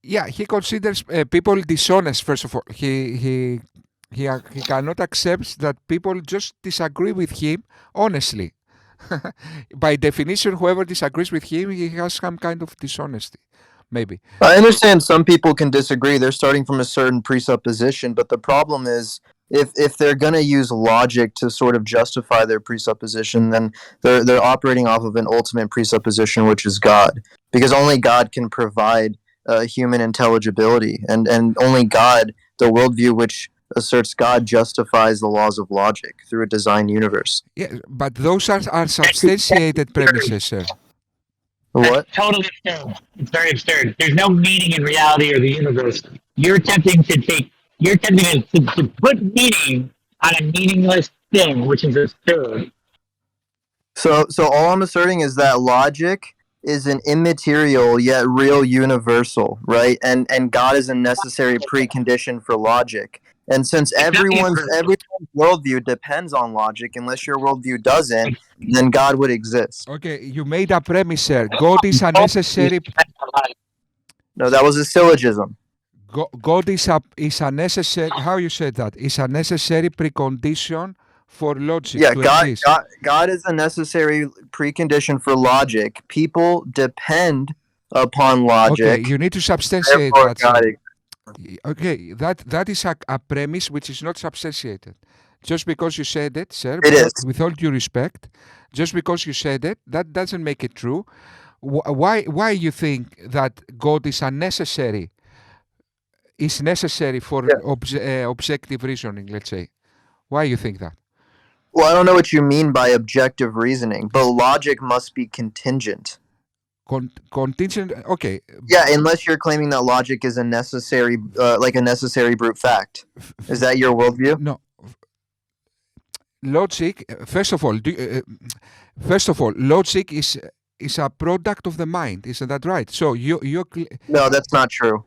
Yeah, he considers people dishonest. First of all, he cannot accept that people just disagree with him honestly. By definition, whoever disagrees with him, he has some kind of dishonesty, maybe. I understand some people can disagree. They're starting from a certain presupposition, but the problem is if they're going to use logic to sort of justify their presupposition, then they're operating off of an ultimate presupposition, which is God, because only God can provide human intelligibility, and only God, the worldview which asserts God, justifies the laws of logic through a design universe. Yeah, but those are substantiated premises, sir. What? That's totally absurd. It's very absurd. There's no meaning in reality or the universe. You're attempting to put meaning on a meaningless thing, which is absurd. So all I'm asserting is that logic is an immaterial yet real universal, right? And God is a necessary precondition for logic. And since everyone's worldview depends on logic, unless your worldview doesn't, then God would exist. Okay, you made a premise, sir. God is a necessary. No, that was a syllogism. God is a necessary. How you said that? Is a necessary precondition for logic. Yeah, to exist. God is a necessary precondition for logic. People depend upon logic. Okay, you need to substantiate Therefore, that. God sir. exists. Okay, that is a premise which is not substantiated. Just because you said it, sir, It is. with all due respect, just because you said it, that doesn't make it true. Why you think that God is necessary for objective reasoning, let's say? Why you think that? Well, I don't know what you mean by objective reasoning, but logic must be contingent. Contingent, okay. Yeah, unless you're claiming that logic is a necessary, like a necessary brute fact. Is that your worldview? No. Logic, first of all, logic is a product of the mind, isn't that right? So you No, that's not true.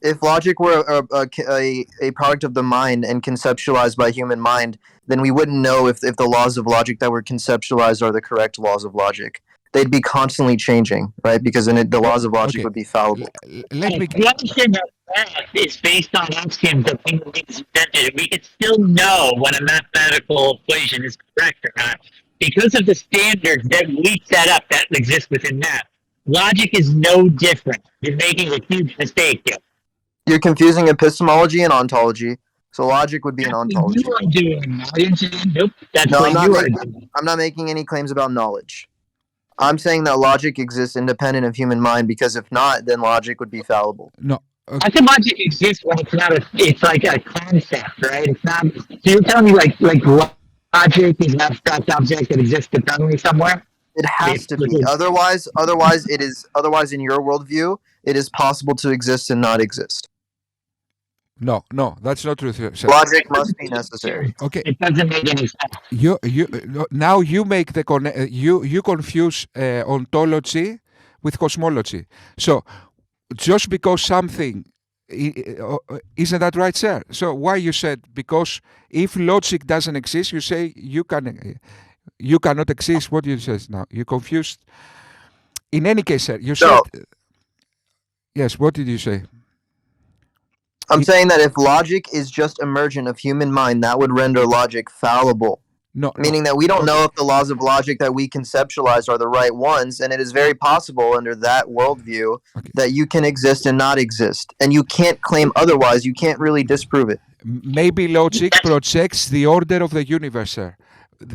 If logic were a product of the mind and conceptualized by human mind, then we wouldn't know if the laws of logic that were conceptualized are the correct laws of logic. They'd be constantly changing, right? Because then the laws of logic would be fallible. Let me. The understanding that math is based on axioms that we invented. We could still know when a mathematical equation is correct or not because of the standards that we set up that exist within math. Logic is no different. You're making a huge mistake here. You're confusing epistemology and ontology. So logic would be an ontology. You are doing. Nope. That's No, what you are doing. I'm not making any claims about knowledge. I'm saying that logic exists independent of human mind, because if not, then logic would be fallible. No. I think logic exists when it's not it's like a concept, right? It's not. So you're telling me like logic is an abstract object that exists eternally somewhere? It has to be. Otherwise in your worldview, it is possible to exist and not exist. No, that's not true, sir. Logic must be necessary. Okay. It doesn't make any sense. Now you make the you confuse ontology with cosmology. So just because something isn't that right, sir? So why you said because if logic doesn't exist, you say you cannot exist. What you said now? You confused. In any case, sir, you said yes. What did you say? I'm saying that if logic is just emergent of human mind, that would render logic fallible. Meaning that we don't know if the laws of logic that we conceptualize are the right ones, and it is very possible under that worldview that you can exist and not exist. And you can't claim otherwise. You can't really disprove it. Maybe logic projects the order of the universe, sir.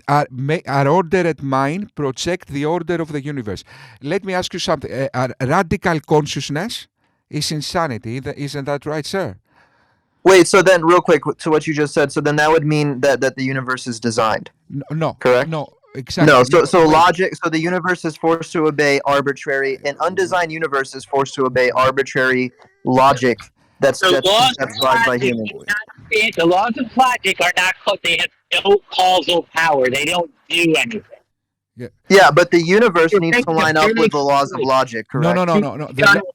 Our ordered mind projects the order of the universe. Let me ask you something. Radical consciousness is insanity. Isn't that right, sir? Wait, so then real quick to what you just said, so then that would mean that the universe is designed. No. Correct? No, exactly. No, so logic, so the universe is forced to obey arbitrary, an undesigned universe is forced to obey arbitrary logic that's conceptualized by humans. The laws of logic are not, they have no causal power. They don't do anything. Yeah, but the universe needs to line up with the laws of logic, correct? No.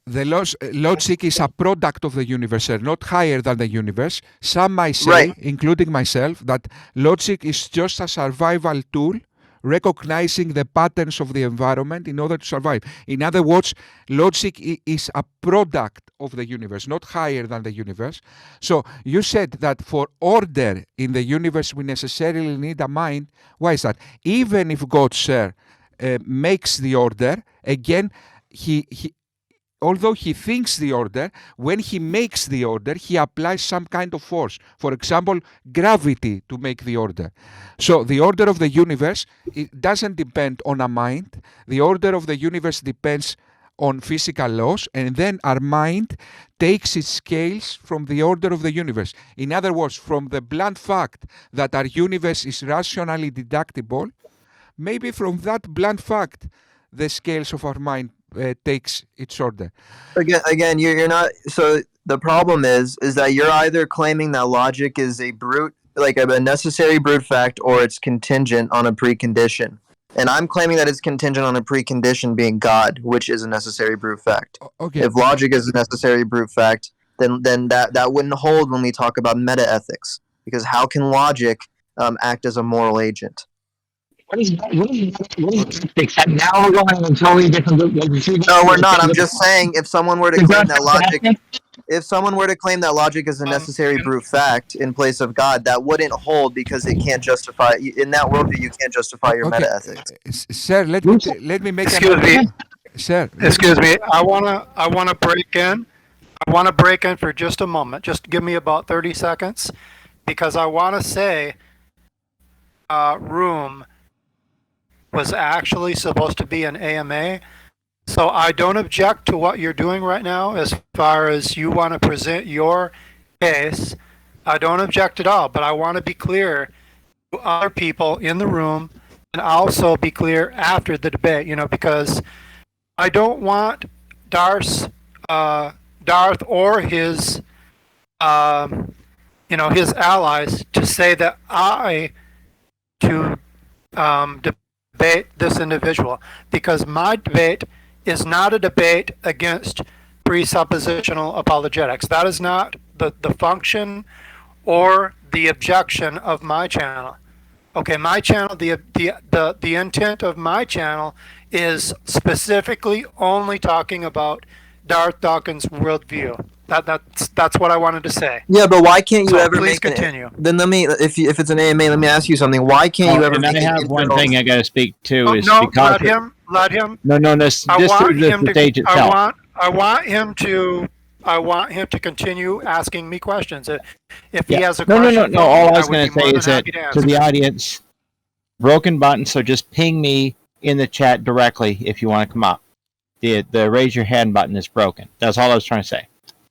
The logic is a product of the universe, sir, not higher than the universe. Some might say, including myself, that logic is just a survival tool recognizing the patterns of the environment in order to survive. In other words, logic is a product of the universe, not higher than the universe. So you said that for order in the universe, we necessarily need a mind. Why is that? Even if God, sir, makes the order, again, although he thinks the order, when he makes the order, he applies some kind of force. For example, gravity to make the order. So the order of the universe, it doesn't depend on a mind. The order of the universe depends on physical laws, and then our mind takes its scales from the order of the universe. In other words, from the blunt fact that our universe is rationally deductible, maybe from that blunt fact, the scales of our mind takes its order. Again, you're not. So the problem is that you're either claiming that logic is a brute, like a necessary brute fact, or it's contingent on a precondition. And I'm claiming that it's contingent on a precondition being God, which is a necessary brute fact. Okay. If logic is a necessary brute fact, then that wouldn't hold when we talk about meta-ethics. Because how can logic act as a moral agent? What is ethics? Now we're going in a totally different loop. No, we're not. I'm just saying if someone were to claim that logic is a necessary brute fact in place of God, that wouldn't hold because it can't justify. In that worldview, you can't justify your meta-ethics. Sir, let me make Excuse me. Sir, Excuse me. I wanna break in. I wanna break in for just a moment. Just give me about 30 seconds, because I wanna say, room was actually supposed to be an AMA. So I don't object to what you're doing right now as far as you want to present your case. I don't object at all, but I want to be clear to other people in the room and also be clear after the debate, because I don't want Darth or his, his allies to say that to debate this individual, because my debate is not a debate against presuppositional apologetics. That is not the function or the objection of my channel. Okay, my channel, the intent of my channel is specifically only talking about Darth Dawkins' worldview. That's what I wanted to say. Yeah, but why can't you ever please make continue? Then let me, if it's an AMA, let me ask you something. Why can't you ever and make I have one thing I got to speak to is No, because let him. no, this I just want through him the stage to. itself. I want him to continue asking me questions. If he has a question, No. All I was would going be to say more is than that happy to to answer. the audience, broken button. So just ping me in the chat directly if you want to come up. The raise your hand button is broken. That's all I was trying to say.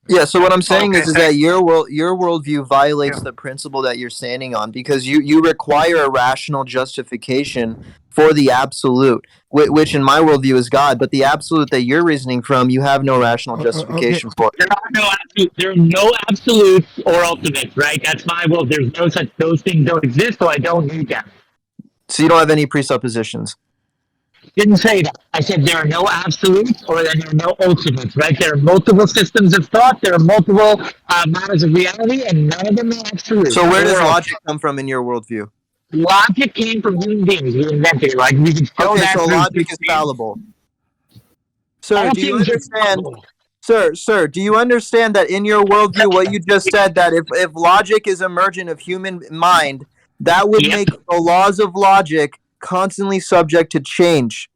Yeah, so what I'm saying Okay, is that your worldview violates the principle that you're standing on, because you require a rational justification for the absolute, which in my worldview is God, but the absolute that you're reasoning from, you have no rational justification for. There are no absolutes or ultimates, right? That's my will. There's no such, those things don't exist, so I don't need them. So you don't have any presuppositions. Didn't say that. I said there are no absolutes or there are no ultimates, right? There are multiple systems of thought. There are multiple matters of reality, and none of them are absolute. So where does logic come from in your worldview? Logic came from human beings. We invented it. Like, we can show Okay, that so through logic is fallible. Sir, All do you things are understand? fallible. Sir, do you understand that in your worldview, what you just said, that if logic is emergent of human mind, that would make the laws of logic constantly subject to change,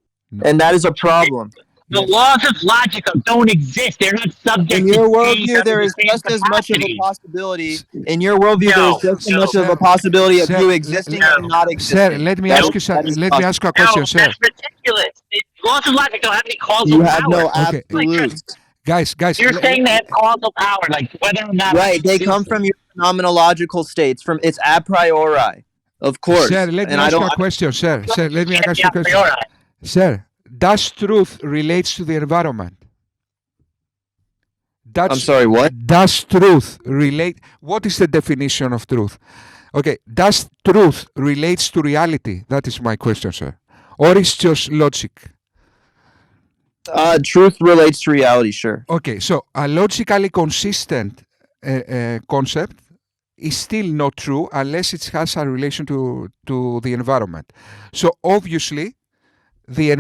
and that is a problem. The laws of logic don't exist. They're not subject In to your change worldview, under there the is same just as much of a capacity. possibility. In your worldview, there is just as No, much of a possibility of Sir, you existing and not existing. Sir, let me ask you a question, sir. That's ridiculous. The laws of logic don't have any causal You power. have no Okay. absolutes. Guys, You're saying they have causal power, like whether or not... Right, they come from your phenomenological states. It's a priori, of course. Sir, let me ask you a question, sir. Sir, let me ask you a question. Sir, does truth relates to the environment? I'm sorry, what? Does truth relate? What is the definition of truth? Okay, does truth relates to reality? That is my question, sir. Or is just logic? Truth relates to reality, sure. Okay, so a logically consistent concept is still not true unless it has a relation to the environment. So obviously, the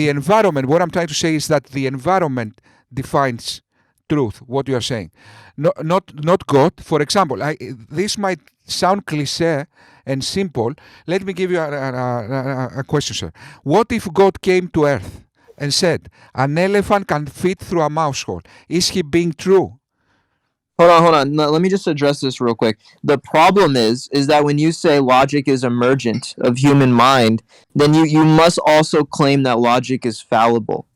environment, what I'm trying to say is that the environment defines truth, what you are saying. Not God. For example, this might sound cliche and simple. Let me give you a question, sir. What if God came to Earth and said, an elephant can fit through a mouse hole? Is he being true? Hold on. No, let me just address this real quick. The problem is that when you say logic is emergent of human mind, then you must also claim that logic is fallible.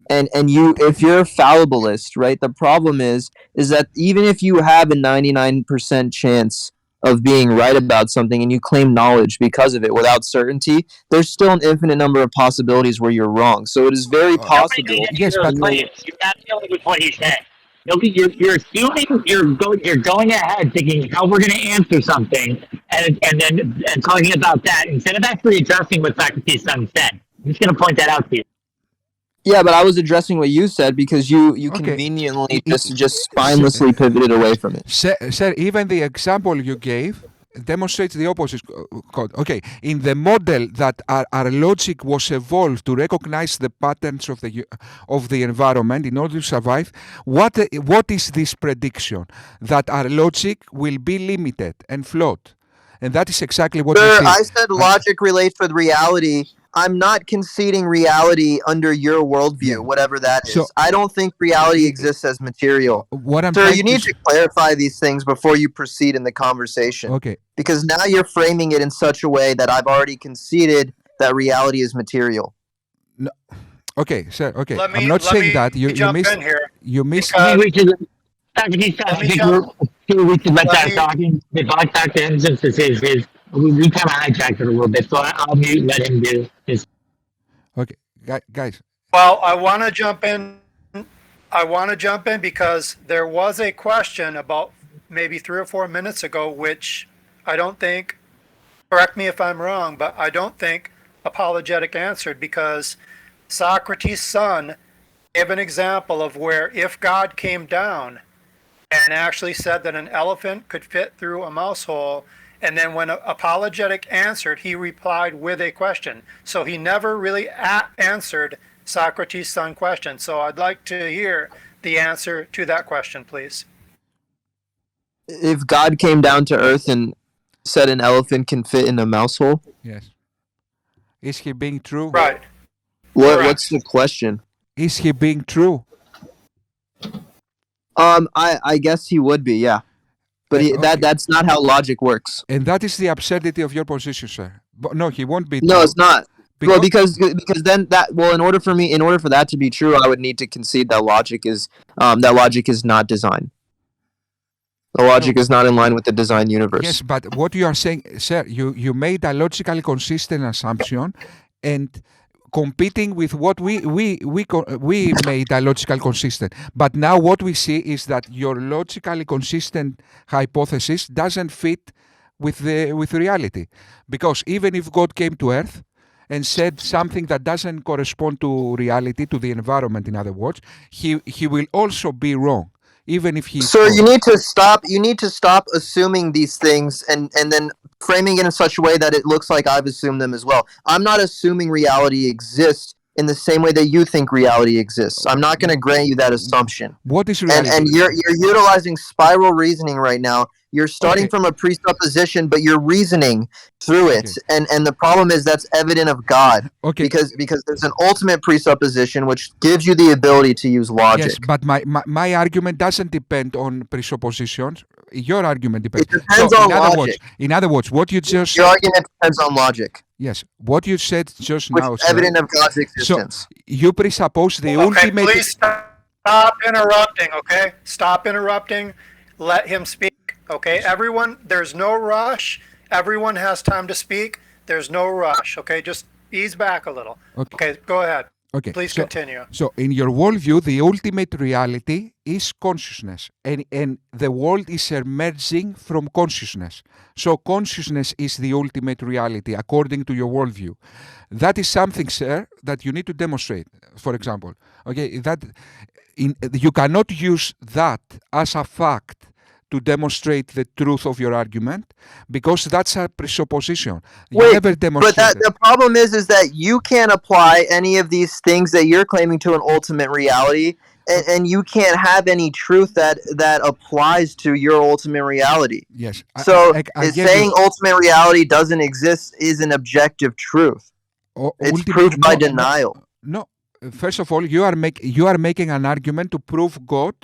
And you, if you're a fallibilist, right? The problem is that even if you have a 99% chance of being right about something and you claim knowledge because of it without certainty, there's still an infinite number of possibilities where you're wrong. So it is very possible. Yes, but you're not dealing with what he said. You're assuming you're going ahead thinking how we're going to answer something and then talking about that instead of actually addressing what Socrates' son said. I'm just going to point that out to you. Yeah, but I was addressing what you said because you Okay. conveniently just spinelessly pivoted away from it. Sir, even the example you gave demonstrates the opposite code. Okay, in the model that our logic was evolved to recognize the patterns of the environment in order to survive, what is this prediction? That our logic will be limited and flawed. And that is exactly what we Sir, see. I said logic relates with reality. I'm not conceding reality under your worldview, whatever that is. So- I don't think reality exists as material. What I'm Sir, trying you need to clarify these things before you proceed in the conversation. Okay. Because now you're framing it in such a way that I've already conceded that reality is material. Okay, sir. Okay, Let me- I'm not let saying me that. You jump missed. in here. You missed. I Because- think we should let that talking. If I talk to him since this is his, we kind of hijacked it a little bit, so I'll mute, let him do his. Okay, guys. Well, I want to jump in. Because there was a question about maybe 3 or 4 minutes ago, which I don't think, correct me if I'm wrong, but I don't think Apologetic answered, because Socrates' son gave an example of where if God came down and actually said that an elephant could fit through a mouse hole, and then when Apologetic answered, he replied with a question. So he never really answered Socrates' son question. So I'd like to hear the answer to that question, please. If God came down to earth and said an elephant can fit in a mouse hole, Yes. Is he being true? Right. what's the question? Is he being true? I guess he would be, yeah. But Okay. that's not how logic works. And that is the absurdity of your position, sir. But no, he won't be. No, true. it's not. Because, Because then in order for that to be true, I would need to concede that logic is not design. The logic is not in line with the design universe. yes, but what you are saying, sir, you made a logically consistent assumption, and competing with what we made a logical consistent. But now what we see is that your logically consistent hypothesis doesn't fit with reality, because even if God came to Earth and said something that doesn't correspond to reality, to the environment, in other words, he will also be wrong, even if he. Sir, you need to stop assuming these things and then framing it in such a way that it looks like I've assumed them as well. I'm not assuming reality exists in the same way that you think reality exists. I'm not going to grant you that assumption. What is reality? And you're utilizing spiral reasoning right now. You're starting Okay. from a presupposition, but you're reasoning through it. And the problem is that's evident of God. Okay. Because there's an ultimate presupposition which gives you the ability to use logic. Yes, but my argument doesn't depend on presuppositions. Your argument depends. It depends on logic. In other words, what you just Your argument depends on logic, yes, what you said just which now, is sir, evident of God's existence. you presuppose the Okay, ultimate. please stop interrupting, okay? Stop interrupting. Let him speak, okay? Everyone, there's no rush. Everyone has time to speak. There's no rush, okay? Just ease back a little. Okay, go ahead. Okay, Please continue. So, in your worldview, the ultimate reality is consciousness, and the world is emerging from consciousness. So, consciousness is the ultimate reality, according to your worldview. That is something, sir, that you need to demonstrate. For example, okay, you cannot use that as a fact to demonstrate the truth of your argument, because that's a presupposition. You Wait, never but demonstrate it. the problem is that you can't apply any of these things that you're claiming to an ultimate reality, and you can't have any truth that applies to your ultimate reality. Yes. So I is gave saying you ultimate reality doesn't exist is an objective truth. It's ultimate. proved by No, denial. no. First of all, you are making an argument to prove God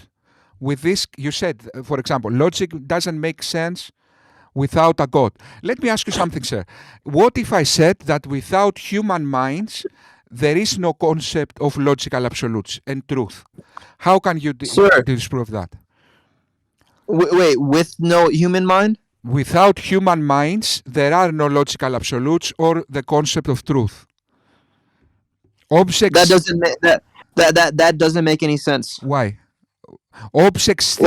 with this. You said, for example, logic doesn't make sense without a God. Let me ask you something, sir. What if I said that without human minds, there is no concept of logical absolutes and truth? How can you Sir. disprove that? Wait, with no human mind? Without human minds, there are no logical absolutes or the concept of truth. Objects. That doesn't make any sense. Why? Objects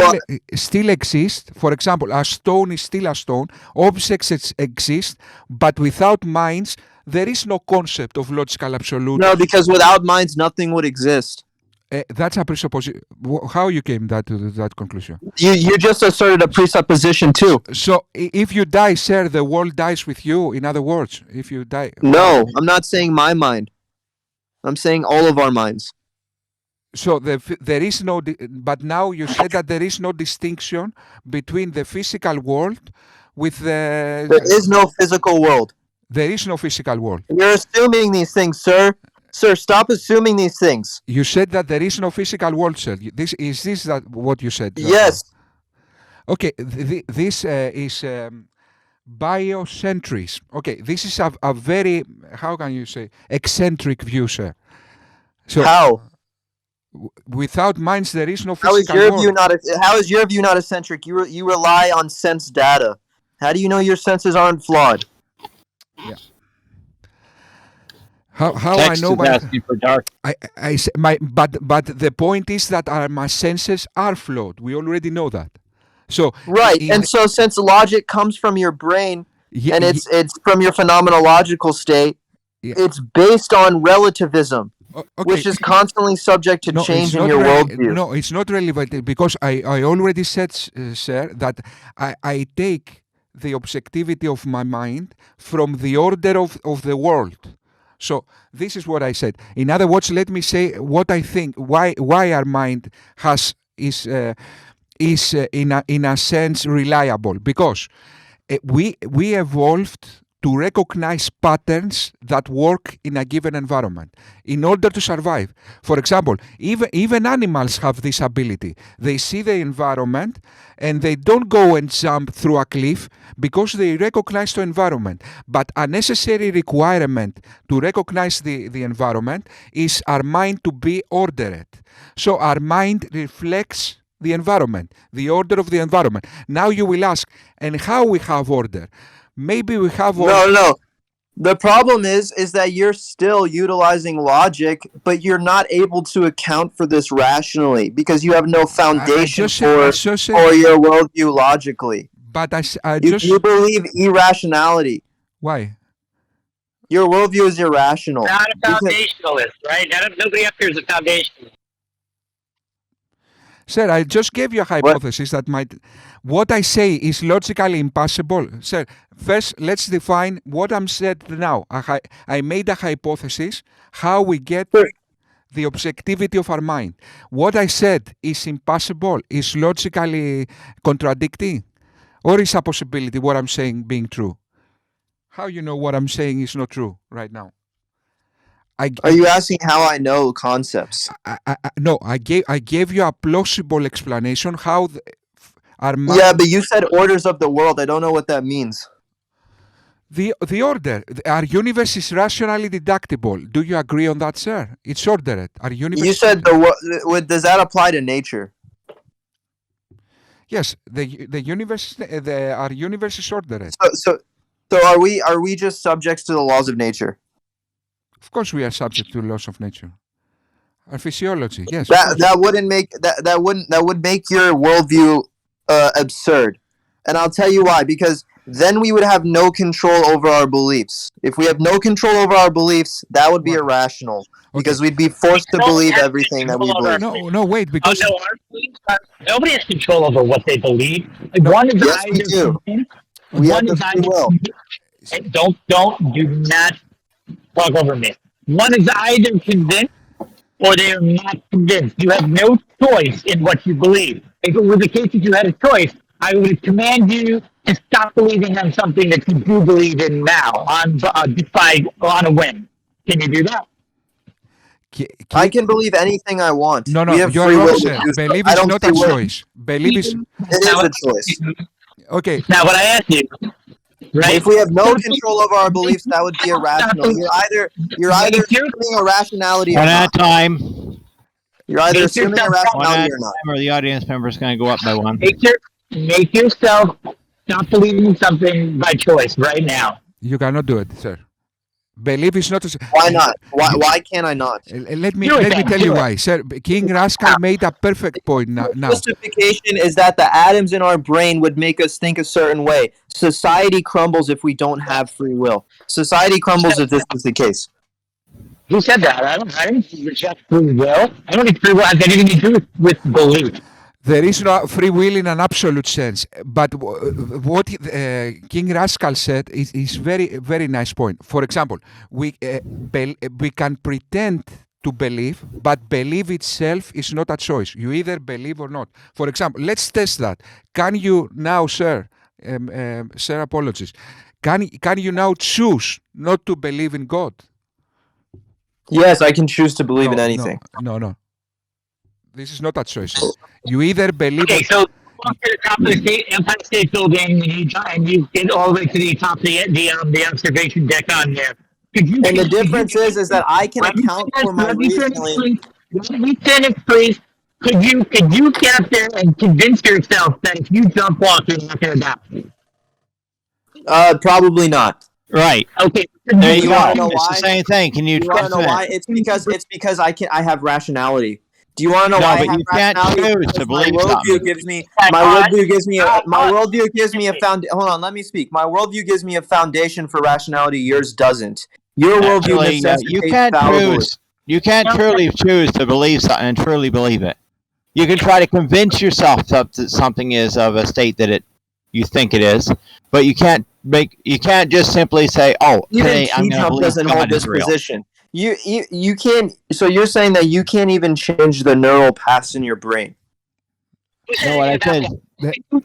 still exist. For example, a stone is still a stone. Objects exist, but without minds, there is no concept of logical absolute. No, because without minds, nothing would exist. That's a presupposition. How you came to that conclusion? You just asserted a presupposition too. So, if you die, sir, the world dies with you. In other words, if you die. No, I'm not saying my mind. I'm saying all of our minds. So there is no, but now you said that there is no distinction between the physical world with the. There is no physical world. There is no physical world. You're assuming these things, sir. Sir, stop assuming these things. You said that there is no physical world, sir. Is this what you said? Yes. Okay, this is biocentrism. Okay, this is a very, how can you say, eccentric view, sir. So How? Without minds, there is no How physical is your world. view not? How is your view not eccentric? You rely on sense data. How do you know your senses aren't flawed? Yeah. How Text I know is my, asking for dark. but the point is that my senses are flawed. We already know that. So Right, and so since logic comes from your brain and it's from your phenomenological state, Yeah. it's based on relativism, okay. which is constantly subject to change it's in not your really, worldview. No, it's not relevant because I already said, sir, that I take the objectivity of my mind from the order of the world. So this is what I said. In other words, let me say what I think. Why our mind is in a sense reliable, because we evolved to recognize patterns that work in a given environment in order to survive. For example, even animals have this ability. They see the environment and they don't go and jump through a cliff because they recognize the environment. But a necessary requirement to recognize the environment is our mind to be ordered. So our mind reflects the environment, the order of the environment. Now you will ask, and how we have order? Maybe we have order. No. The problem is that you're still utilizing logic, but you're not able to account for this rationally because you have no foundation for your worldview logically. But you believe irrationality. Why? Your worldview is irrational. Not a foundationalist, right? Nobody up here is a foundationalist. Sir, I just gave you a hypothesis that what I say is logically impossible. Sir, first let's define what I'm said now. I made a hypothesis how we get the objectivity of our mind. What I said is impossible, is logically contradicting, or is a possibility what I'm saying being true? How you know what I'm saying is not true right now? Are you asking how I know concepts? No, I gave you a plausible explanation how our mind. Yeah, but you said orders of the world. I don't know what that means. The order. Our universe is rationally deductible. Do you agree on that, sir? It's ordered. Our universe. You said does that apply to nature? Yes, the universe. Our universe is ordered. So are we just subjects to the laws of nature? Of course, we are subject to laws of nature. Our physiology, yes. That would make your worldview absurd, and I'll tell you why. Because then we would have no control over our beliefs. If we have no control over our beliefs, that would be irrational because we'd be forced to believe everything that we believe. No, wait, because no, our beliefs nobody has control over what they believe. One is Yes, we do. We have the free will. Do not talk over me. One is either convinced or they are not convinced. You have no choice in what you believe. If it were the case that you had a choice, I would command you to stop believing on something that you do believe in now, on a whim. Can you do that? I can believe anything I want. No, we have you're free wrong, will to sir. do so. Belief I is don't not see a where- choice. Belief is It is a choice. okay. Now, what I asked you, right? If we have no control over our beliefs, that would be irrational. You're either assuming irrationality or One at not. a time. You're either Make assuming yourself One at irrationality a or not. time, or the audience member is going to go up by one. Make yourself stop believing in something by choice right now. You cannot do it, sir. Belief is not. Why not? Why can't I not? Let me Do it let me then, tell do you it. why, sir. King Rascal made a perfect point now. Justification is that the atoms in our brain would make us think a certain way. Society crumbles if we don't have free will. Society crumbles if this is the case. Who said that? I don't reject free will. I don't think free will has anything to do with belief. There is no free will in an absolute sense, but what King Rascal said is very nice point. For example, we can pretend to believe, but belief itself is not a choice. You either believe or not. For example, let's test that. Can you now, sir, apologist, can you now choose not to believe in God? Yes, I can choose to believe in anything. No. This is not a choice. You either believe. Okay, so walk to the top of the Empire State Building, and you get all the way to the top of the observation deck on there. And the difference is that I can account for my reasoning. Let me finish, please. Could you get up there and convince yourself that if you jump off, you're not going to die? Probably not. Right. Okay. There you You go. wanna know It's why? the same thing. Can you You want to know trust why? it? It's because I have rationality. Do you want to know No, why I but have you can't rationality? choose Because to my believe worldview something. gives me a Hold on, let me speak. My worldview gives me a foundation for rationality. Yours doesn't. Your worldview Actually, necessitates you can't fallibility. choose. You can't truly choose to believe something and truly believe it. You can try to convince yourself that something is of a state that you think it is, but you can't just simply say, "Oh, Even today I'm going to T-Jump believe doesn't hold God this is real." position. You can't. So you're saying that you can't even change the neural paths in your brain. No, what I said.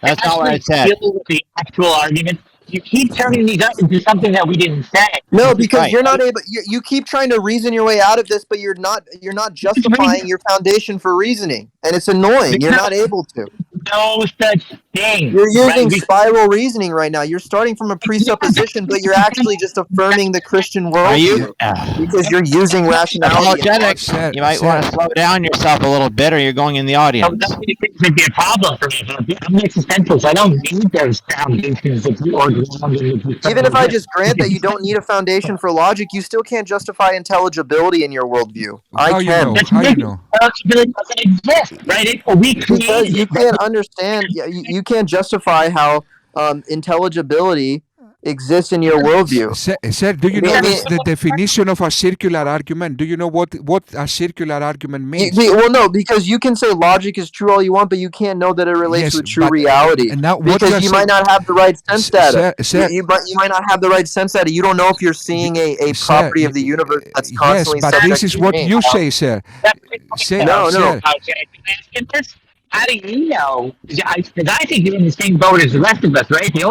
That's not what I said. Deal with the actual argument. You keep turning these up into something that we didn't say. No, because Right. you're not able. You keep trying to reason your way out of this, but you're not justifying your foundation for reasoning, and it's annoying. You're not able to. No such thing. You're using Right? spiral reasoning right now. You're starting from a presupposition, but you're actually just affirming the Christian Are worldview you because you're using rationality. apologetic? Sir, You might sir. want to slow down yourself a little bit, or you're going in the So audience. that would be a problem for me. I'm an existentialist. I don't need those foundations that you are grounded. Even if I just grant that you don't need a foundation for logic, you still can't justify intelligibility in your worldview. How I you can. know? How you know? It doesn't exist, right? We Because created you it. can't understand, you can't justify how intelligibility exists in your worldview. Sir, do you know Yeah, the definition of a circular argument? Do you know what a circular argument means? Well, no, because you can say logic is true all you want, but you can't know that it relates Yes, to a true but- reality. and now what Because you you are might not have the right sense data. Sir, You might not have the right sense data. You don't know if you're seeing a Sir, property of the universe that's yes, constantly but subject this is to what change. you say, sir. Sir, No, sir. Okay, can I ask this? How do you know? Because I think you're in the same boat as the rest of us, right? The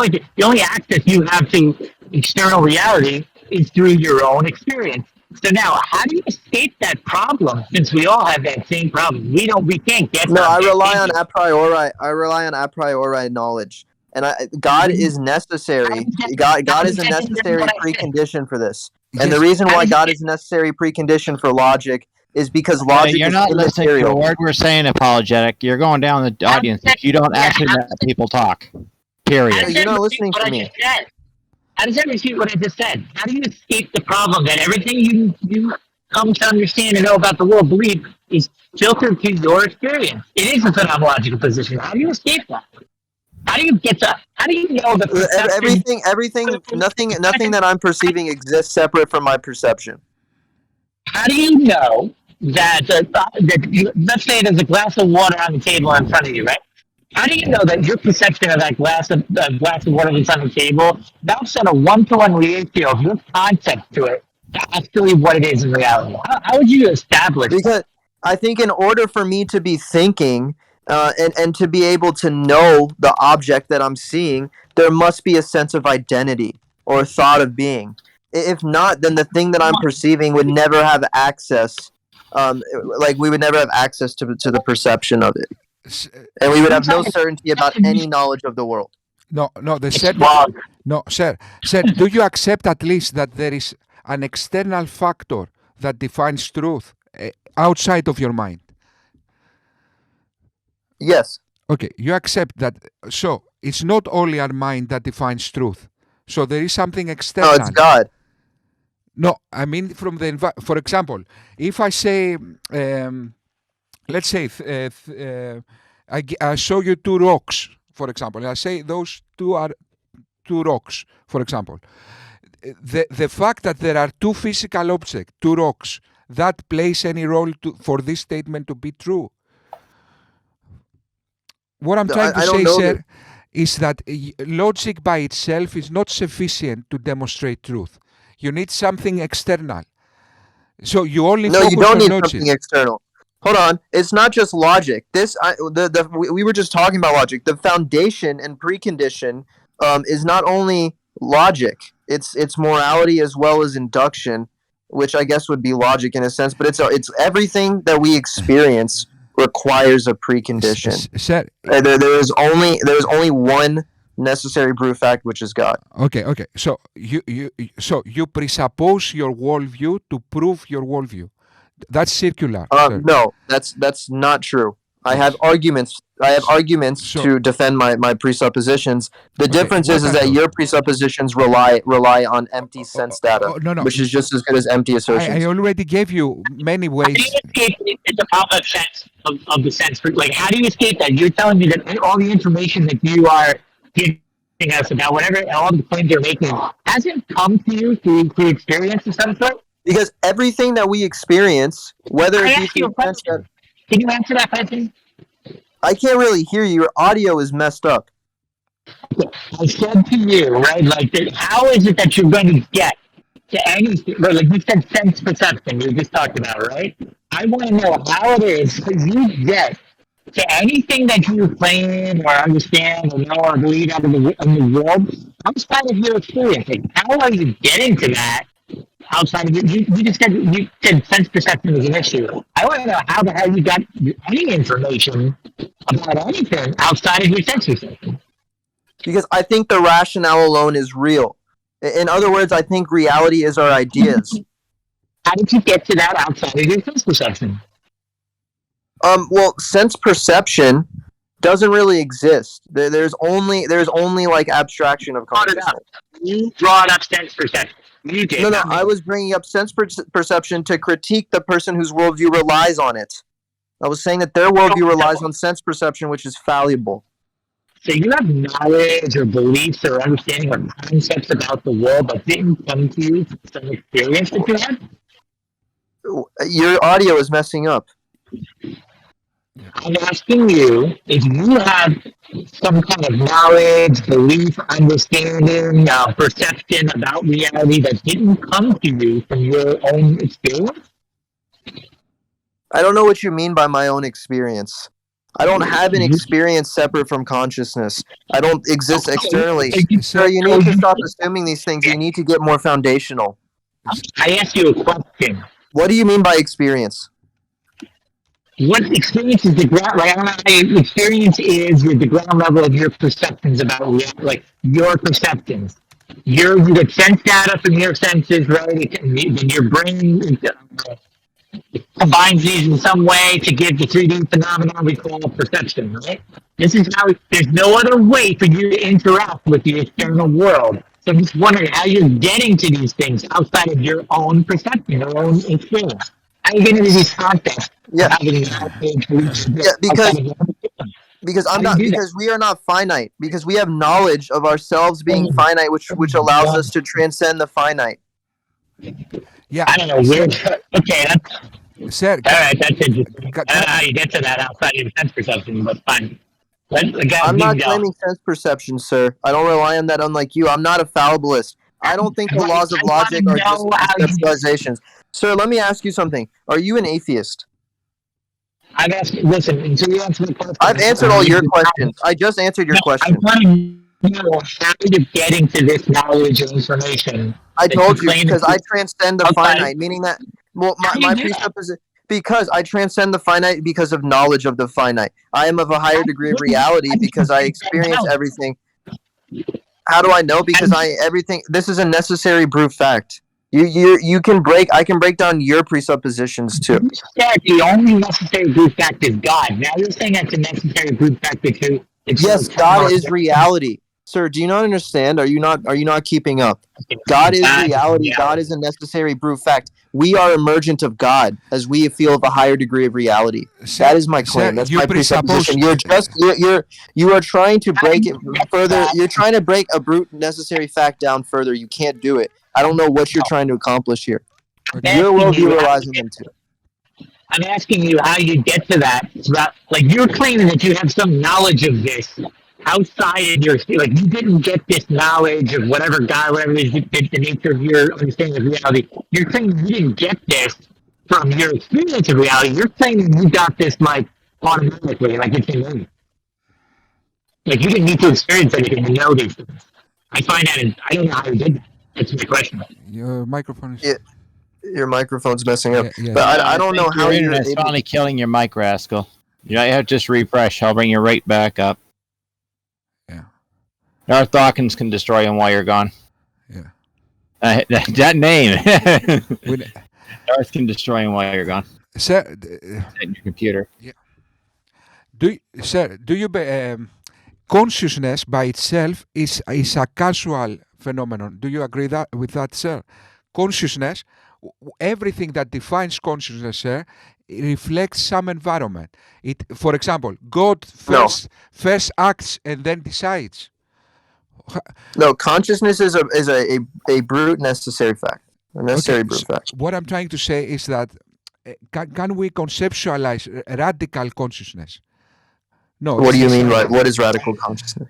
only access you have to external reality is through your own experience. So now, how do you escape that problem? Since we all have that same problem, we can't get. No, I that. rely on a priori. I rely on a priori knowledge, and God is necessary. God is a necessary precondition for this. And the reason why God is a necessary precondition for logic is because logic You're is not listening to a immaterial. word we're saying, apologetic. You're going down the audience. You don't actually let people talk. Period. You're not listening to me. How does that refute what I just said? How do you escape the problem that everything you come to understand and know about the world, believe, is filtered to your experience? It is a phenomenological position. How do you escape that? How do you get to? How do you know the perception? Nothing that I'm perceiving exists separate from my perception. How do you know that, let's say there's a glass of water on the table in front of you, right? How do you know that your perception of that glass of water that's on the table, that's at a 1-to-1 ratio of your concept to it to actually what it is in reality? How would you establish that? Because I think in order for me to be thinking and to be able to know the object that I'm seeing, there must be a sense of identity or thought of being. If not, then the thing that I'm perceiving would never have access. Like we would never have access to the perception of it, and we would have no certainty about any knowledge of the world. No, sir. Sir, do you accept at least that there is an external factor that defines truth outside of your mind? Yes. Okay, you accept that. So it's not only our mind that defines truth. So there is something external. No, it's God. No, I mean from the for example, if I say, let's say, I show you two rocks, for example, and I say those two are two rocks, for example. The fact that there are two physical objects, two rocks, that plays any role for this statement to be true? What I'm trying to say, sir, is that logic by itself is not sufficient to demonstrate truth. You need something external. So you only focus on logic. No, you don't need something external. Hold on. It's not just logic. We were just talking about logic. The foundation and precondition is not only logic. It's morality as well as induction, which I guess would be logic in a sense. But it's everything that we experience requires a precondition. Sir, there's only one necessary proof fact, which is God. Okay. So you presuppose your worldview to prove your worldview. That's circular. No, that's not true. I have arguments. To defend my presuppositions. The difference is that your presuppositions rely on empty sense data, which is just as good as empty assertions. I already gave you many ways. How do you escape the problem of the sense? Like, how do you escape that? You're telling me that all the information that you are giving us about whatever, all the claims you're making, hasn't come to you through experience of some sort? Because everything that we experience, whether it be through sense data, can you answer that question? I can't really hear you. Your audio is messed up. I said to you, right, like, how is it that you're going to get to anything, like you said, sense perception, you just talked about, right? I want to know how it is that you get to anything that you claim or understand or know or believe out of the world outside of your experience. Like, how are you getting to that outside of you just said sense perception is an issue. I want to know how the hell you got any information about anything outside of your sense perception. Because I think the rationale alone is real. In other words, I think reality is our ideas. How did you get to that outside of your sense perception? Well, sense perception doesn't really exist. There's only like abstraction of consciousness. You brought up sense perception. You did. No, I was bringing up sense perception to critique the person whose worldview relies on it. I was saying that their worldview relies on sense perception, which is fallible. So you have knowledge or beliefs or understanding or concepts about the world that didn't come to you from some experience that you had? Your audio is messing up. I'm asking you if you have some kind of knowledge, belief, understanding, perception about reality that didn't come to you from your own experience? I don't know what you mean by my own experience. I don't have an experience separate from consciousness. I don't exist externally. So you need to stop assuming these things. You need to get more foundational. I asked you a question. What do you mean by experience? What experience is the ground? Like, experience is the ground level of your perceptions about reality, like your perceptions. You get sense data from your senses, right? Then your brain combines these in some way to give the 3D phenomenon we call perception, right? This is how. There's no other way for you to interact with the external world. So I'm just wondering how you're getting to these things outside of your own perception, your own experience. How are you getting to these concepts? Yeah, because Because How I'm do you not do that? because we are not finite. Because we have knowledge of ourselves being finite, which allows us to transcend the finite. Yeah, I don't know where. Okay, that's sir. all right. That's interesting. Ca- I don't ca- know how you get to that outside of your sense perception, but fine. Again, I'm you not can go. claiming sense perception, sir. I don't rely on that unlike you. I'm not a fallibilist. I don't think the Right, laws of I want to logic are just know how you. conceptualizations. Sir, let me ask you something. Are you an atheist? I'm asking. Listen, until you answer the question, I've answered all your questions. I just answered your No, I question. want to know how you're getting to this knowledge and information I that you told you, claim because is I transcend the okay. finite, meaning that, well, How do my you do that? presupposition, because I transcend the finite because of knowledge of the finite. I am of a higher degree of reality because I experience everything. How do I know? Because this is a necessary brute fact. You can I can break down your presuppositions too. You said the only necessary brute fact is God. Now you're saying that's a necessary brute fact because it's Yes, God is reality. Sir, do you not understand? Are you not keeping up? God is reality. God is a necessary brute fact. We are emergent of God as we feel of a higher degree of reality. That is my claim. That's you my presupposition. You are trying to break it further. You're trying to break a brute necessary fact down further. You can't do it. I don't know what you're trying to accomplish here. Your worldview relies on them too. I'm asking you how you get to that. Like you're claiming that you have some knowledge of this outside of your, like you didn't get this knowledge of whatever God, whatever is the nature of your understanding of reality. You're claiming you didn't get this from your experience of reality. You're claiming you got this like automatically, like it's innate. Like you didn't need to experience anything to know these things. I find that, I don't know how you did that. That's my question. Your microphone is. Yeah. Your microphone's messing up. Yes. But I don't know how your you're internet's able. finally killing your mic, rascal. You have to just refresh. I'll bring you right back up. Yeah. Darth Dawkins can destroy him while you're gone. Yeah. That name. When, Darth can destroy him while you're gone. sir, In your computer. do you consciousness by itself is a casual phenomenon? Do you agree with that, sir? Consciousness, everything that defines consciousness, sir, reflects some environment. For example, God first acts and then decides. No, consciousness is a brute necessary fact. A necessary brute fact. What I'm trying to say is that can we conceptualize radical consciousness? No. What do you mean? What is radical consciousness?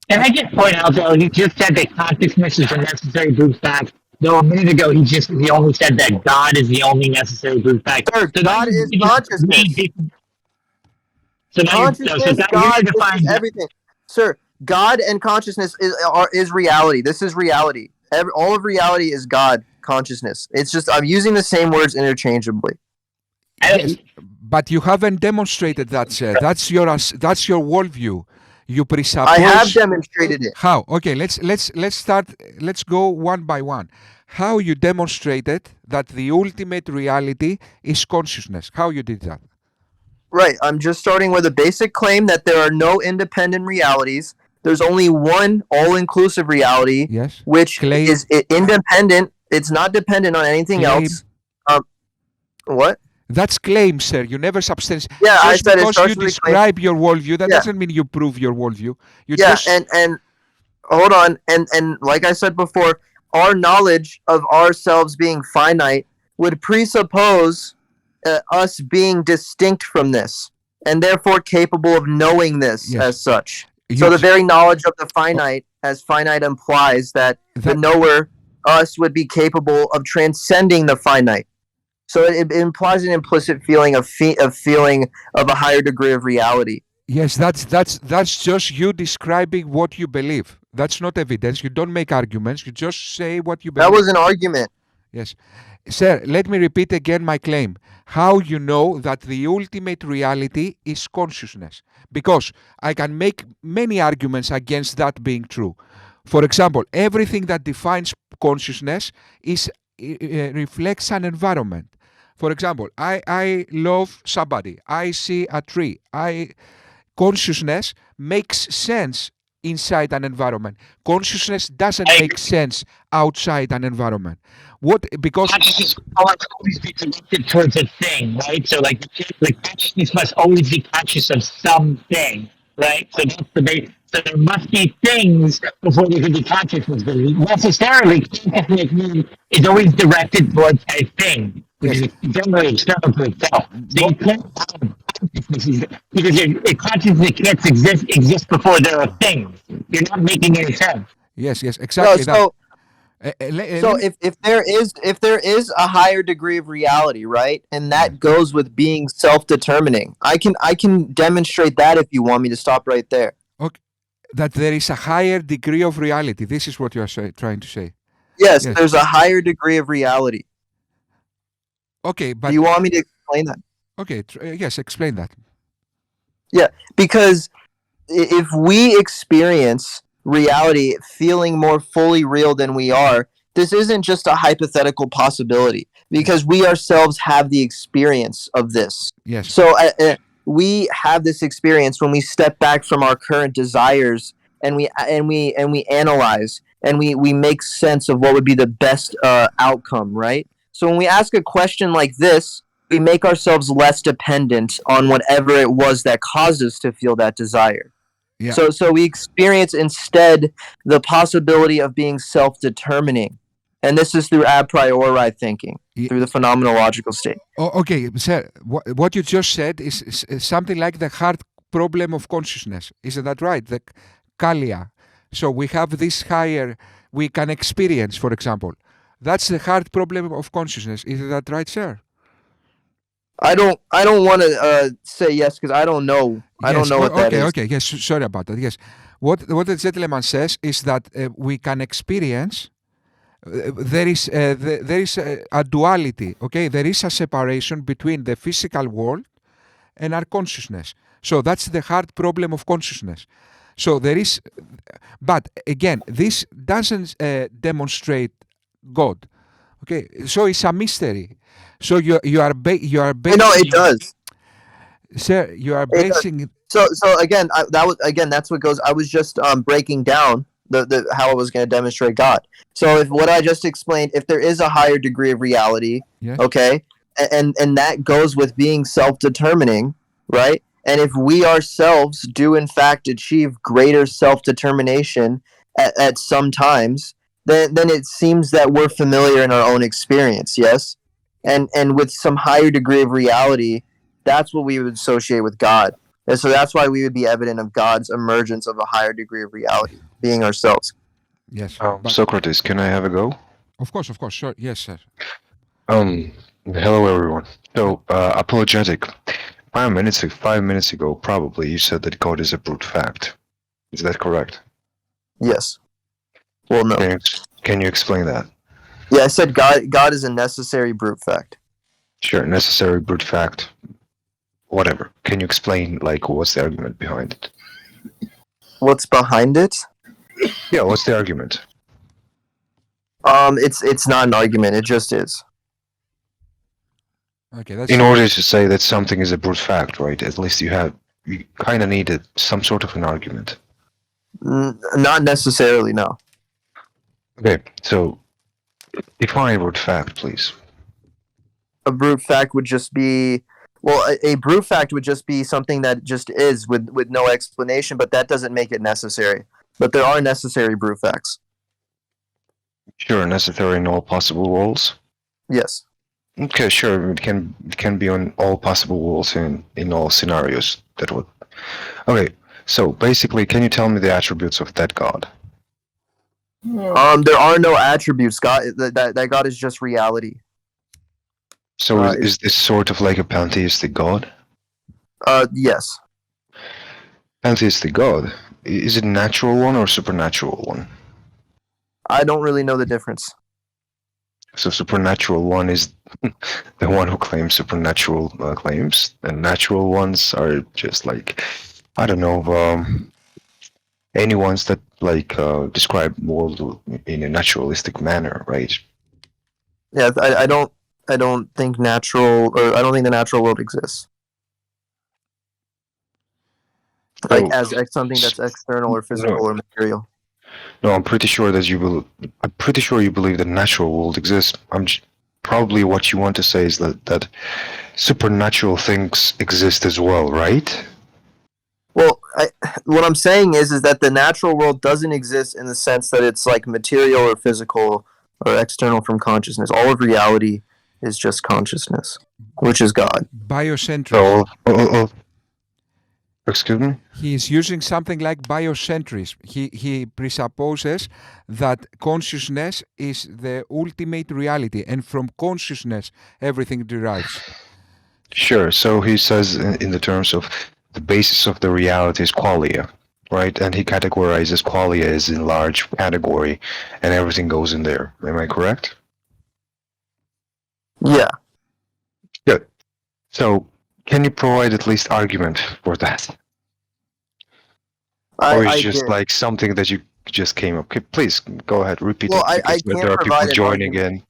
Can I just point out though, he just said that consciousness is a necessary brute fact. Though a minute ago he only said that God is the only necessary brute fact. Sir, God is consciousness. Consciousness, God, this is everything. Sir, God and consciousness is reality. This is reality. All of reality is God consciousness. It's just I'm using the same words interchangeably. Yes, but you haven't demonstrated that, sir. That's your worldview. You presuppose. I have demonstrated it. How? Okay, let's start. Let's go one by one. How you demonstrated that the ultimate reality is consciousness? How you did that? Right. I'm just starting with a basic claim that there are no independent realities. There's only one all-inclusive reality, Yes. which Claim. is independent. It's not dependent on anything Claim. else. What? That's claim, sir. You never substantiate. Yeah, I Just said it because starts you with a claim. describe your worldview, that Yeah. doesn't mean you prove your worldview. You Yeah, just and hold on, and like I said before, our knowledge of ourselves being finite would presuppose us being distinct from this, and therefore capable of knowing this Yes. as such. you, So the very knowledge of the finite, as finite implies that the knower, us, would be capable of transcending the finite. So it implies an implicit feeling of a higher degree of reality. yes, that's just you describing what you believe. That's not evidence. You don't make arguments. You just say what you believe. That was an argument. Yes. Sir, let me repeat again my claim. How you know that the ultimate reality is consciousness? Because I can make many arguments against that being true. For example, everything that defines consciousness reflects an environment. For example, I love somebody. I see a tree. Consciousness makes sense inside an environment. Consciousness doesn't make sense outside an environment. Because consciousness must always be connected towards a thing, right? So like consciousness must always be conscious of something. right? So that's the base. So there must be things before there can be consciousness. But necessarily, consciousness is always directed towards a thing, which Yes. is generally external to itself. So you can't have consciousness because consciousness can't exist before there are things. You're not making any sense. Yes, No, exactly that. so Let so me, if there is a higher degree of reality, right, and that goes with being self-determining, I can demonstrate that if you want me to stop right there. okay, that there is a higher degree of reality. This is what you are trying to say. Yes, Yes. there's a higher degree of reality. Okay, Do but you want me to explain that? okay, yes, explain that. Because if we experience reality feeling more fully real than we are, this isn't just a hypothetical possibility because we ourselves have the experience of this. Yes. So we have this experience when we step back from our current desires and we analyze and we make sense of what would be the best outcome, right? So when we ask a question like this, we make ourselves less dependent on whatever it was that caused us to feel that desire. Yeah. So we experience instead the possibility of being self-determining. And this is through a priori thinking, through the phenomenological state. Okay, sir, what you just said is something like the hard problem of consciousness. Isn't that right? The Qualia. So we have this higher, we can experience, for example. That's the hard problem of consciousness. Isn't that right, sir? I don't want to say yes because I don't know. I don't know what that is. Okay, yes, sorry about that. Yes. What the gentleman says is that we can experience there is a duality, okay? There is a separation between the physical world and our consciousness. So that's the hard problem of consciousness. So there is, but again, this doesn't demonstrate God, okay? So it's a mystery. So you are basing. No, it does. Sir, you are It does. basing it. So again, that's what goes. I was just breaking down the how I was going to demonstrate God. So if what I just explained, if there is a higher degree of reality, Yes. okay, and that goes with being self-determining, right? And if we ourselves do in fact achieve greater self-determination at some times, then it seems that we're familiar in our own experience, yes? And with some higher degree of reality, that's what we would associate with God. And so that's why we would be evident of God's emergence of a higher degree of reality, being ourselves. Yes. But Socrates, can I have a go? of course, sure. Yes, sir. Hello everyone. So, apologetic. 5 minutes ago, probably you said that God is a brute fact. Is that correct? Yes. Well, no. Can you explain that? Yeah, I said God is a necessary brute fact. Sure, necessary brute fact. Whatever. Can you explain, like, what's the argument behind it? What's behind it? Yeah, what's the argument? It's not an argument. It just is. Okay, that's In order to say that something is a brute fact, right? At least you kind of need some sort of an argument. Not necessarily, no. Okay, so define brute fact, please. A brute fact would just be, well, a brute fact would just be something that just is with no explanation, but that doesn't make it necessary. But there are necessary brute facts. Sure, necessary in all possible worlds. Yes. Okay, sure. It can be on all possible worlds in all scenarios. That would. Okay, so basically, can you tell me the attributes of that God? There are no attributes. God, that God is just reality. So is this sort of like a pantheistic God? Yes. Pantheistic God. Is it a natural one or supernatural one? I don't really know the difference. So supernatural one is the one who claims supernatural claims, and natural ones are just like, I don't know, any ones that like describe world in a naturalistic manner, right? Yeah, I don't think I don't think the natural world exists. Like as something that's external or physical or material. No, I'm pretty sure that you believe that natural world exists. Probably what you want to say is that supernatural things exist as well, right? Well, what I'm saying is that the natural world doesn't exist in the sense that it's like material or physical or external from consciousness. All of reality is just consciousness, which is God. Biocentrism. So, excuse me? He is using something like biocentrism. He presupposes that consciousness is the ultimate reality, and from consciousness everything derives. Sure. So he says in the terms of the basis of the reality is qualia, right? And he categorizes qualia as in large category, and everything goes in there. Am I correct? Yeah. Good. So can you provide at least argument for that? Or is I just did. like something that you just came up? Okay, please go ahead, repeat Well, it. I Because can't there are people provide an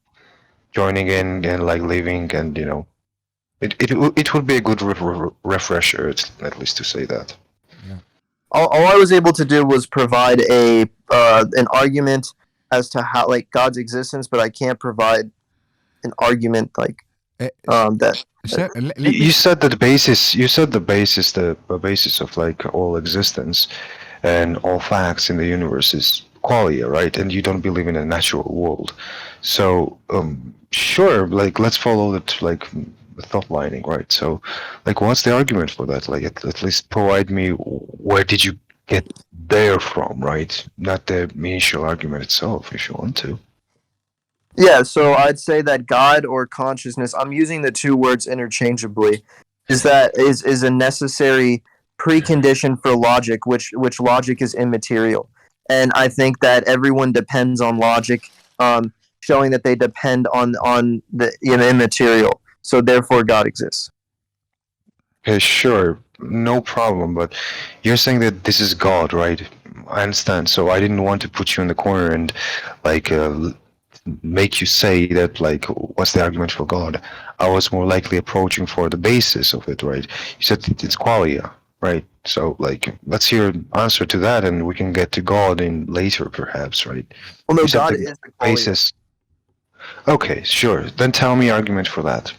joining in and like leaving, and it would be a good refresher at least to say that. All I was able to do was provide an argument as to how like God's existence, but I can't provide an argument like that. Sir, You said that the basis. You said the basis of like all existence and all facts in the universe is qualia, right? And you don't believe in a natural world. So sure, like let's follow that like thought lining, right? So like what's the argument for that? Like at least provide me where did you get there from, right? Not the initial argument itself, if you want to. Yeah, so I'd say that God or consciousness, I'm using the two words interchangeably, is a necessary precondition for logic, which logic is immaterial. And I think that everyone depends on logic, showing that they depend on the immaterial. So therefore God exists. Okay, sure, no problem. But you're saying that this is God, right? I understand. So I didn't want to put you in the corner and like make you say that like what's the argument for God. I was more likely approaching for the basis of it, right? You said it's qualia, right? So like let's hear an answer to that, and we can get to God in later perhaps, right? Well, no, You said God the is the qualia. basis. Okay, sure, then tell me argument for that.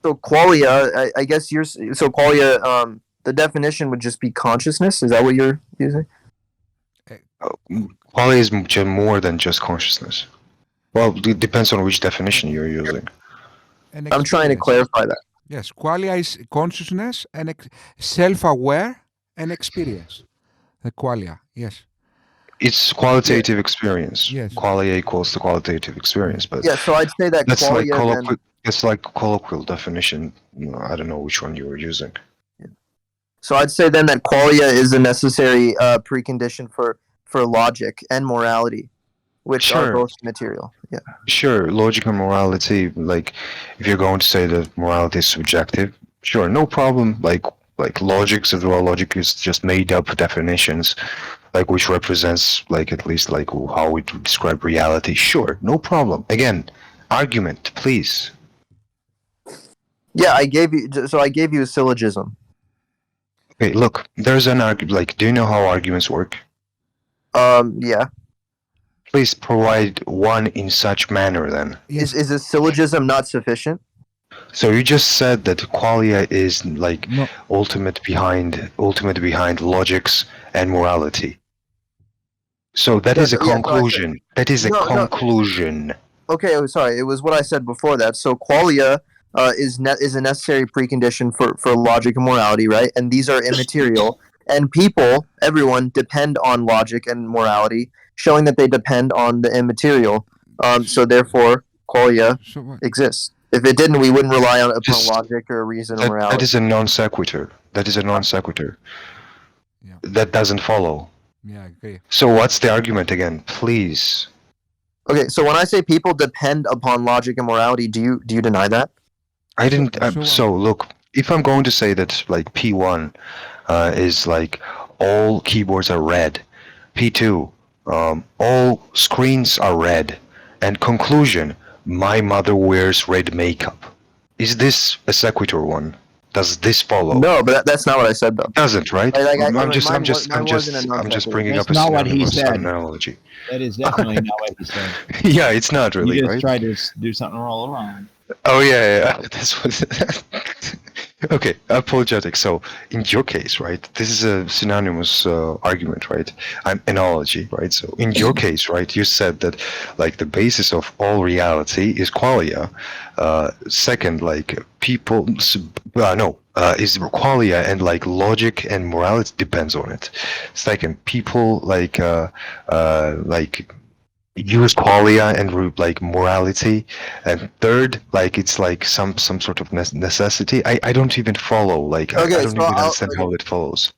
So qualia, I guess so qualia, the definition would just be consciousness. Is that what you're using? Qualia is more than just consciousness. Well, it depends on which definition you're using. I'm trying to clarify that. Yes, qualia is consciousness and self-aware and experience. The qualia, yes. It's qualitative experience. Yes. Qualia equals the qualitative experience, but Yeah, so I'd say that that's like qualia it's like colloquial definition. I don't know which one you were using. So I'd say then that qualia is a necessary precondition for logic and morality, which are both material. Yeah. Sure, logic and morality. Like, if you're going to say that morality is subjective, sure, no problem. Like logic as well. Logic is just made up definitions, like which represents like at least like how we describe reality. Sure, no problem. Again, argument, please. Yeah, I gave you a syllogism. Okay, look, there's an argument. Like, do you know how arguments work? Yeah. Please provide one in such manner then. Is a syllogism not sufficient? So you just said that qualia is like ultimate behind logics and morality. So that is a conclusion. That is a conclusion. Okay, sorry. It was what I said before that. So qualia is a necessary precondition for logic and morality, right? And these are immaterial. And people, everyone, depend on logic and morality, showing that they depend on the immaterial. So therefore, qualia exists. If it didn't, we wouldn't rely upon logic or reason or morality. That is a non sequitur. Yeah. That doesn't follow. Yeah, I agree. So what's the argument again, please? Okay, so when I say people depend upon logic and morality, do you deny that? I didn't. So look, if I'm going to say that like P1 is like all keyboards are red, P2 all screens are red, and conclusion, my mother wears red makeup. Is this a sequitur one? Does this follow? No, but that's not what I said though. Doesn't, right? I'm just bringing up not what he a said. analogy. That is definitely not what he said. Yeah, it's not really, You just right? tried to do something all around. Oh yeah. That's what. Okay, apologetic. So, in your case, right, this is a synonymous argument, right? Analogy, right? So, in your case, right, you said that, like, the basis of all reality is qualia. Second, like, people, no, is qualia, and like logic and morality depends on it. Second, people like use qualia and like morality, and third, like it's like some sort of necessity. I don't even follow, like I Okay, don't so even understand how it follows.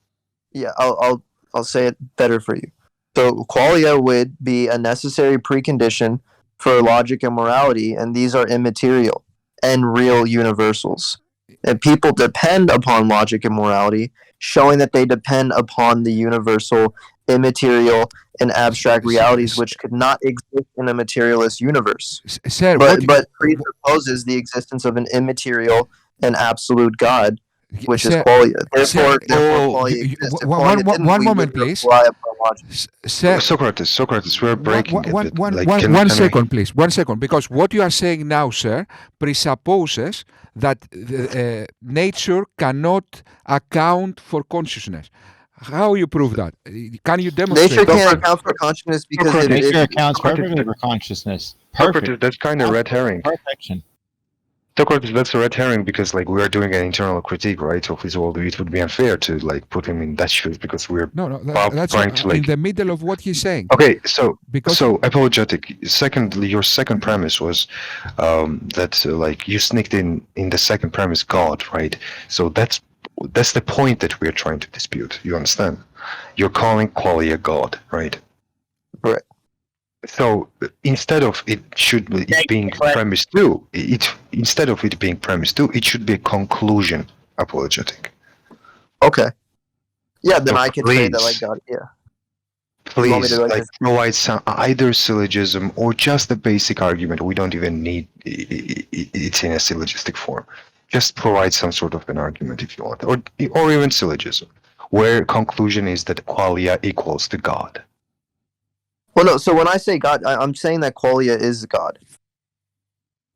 yeah, I'll say it better for you. So qualia would be a necessary precondition for logic and morality, and these are immaterial and real universals. And people depend upon logic and morality, showing that they depend upon the universal, immaterial, and abstract realities which could not exist in a materialist universe. Sir, But presupposes the existence of an immaterial and absolute God, which is sir, qualia. Therefore, Oh, qualia exists. If one qualia didn't, we moment, would please. rely upon logic. Sir, Socrates, we're breaking it. Like, one second, please. 1 second, because what you are saying now, sir, presupposes that nature cannot account for consciousness. How you prove that? Can you demonstrate? Nature can't account for consciousness because Nature accounts perfectly for consciousness. Socrates, Perfect. that's kind of red herring. Perfection. Socrates, that's a red herring, because like we are doing an internal critique, right? So it would be unfair to like put him in that shoes, because we're No, that's trying to like in the middle of what he's saying. Okay, so Because apologetic. Secondly, your second premise was that like you sneaked in the second premise God, right? So that's the point that we're trying to dispute. You understand? You're calling qualia God, right? Right. So instead of it should be being premise two, instead of it being premise two, it should be a conclusion apologetic. Okay. Yeah, then So I could say that please. like God. Yeah. You want me Please, to, like, like, provide some either syllogism or just the basic argument. We don't even need it's in a syllogistic form. Just provide some sort of an argument if you want, or even syllogism, where conclusion is that qualia equals to God. Well, no. So when I say God, I'm saying that qualia is God.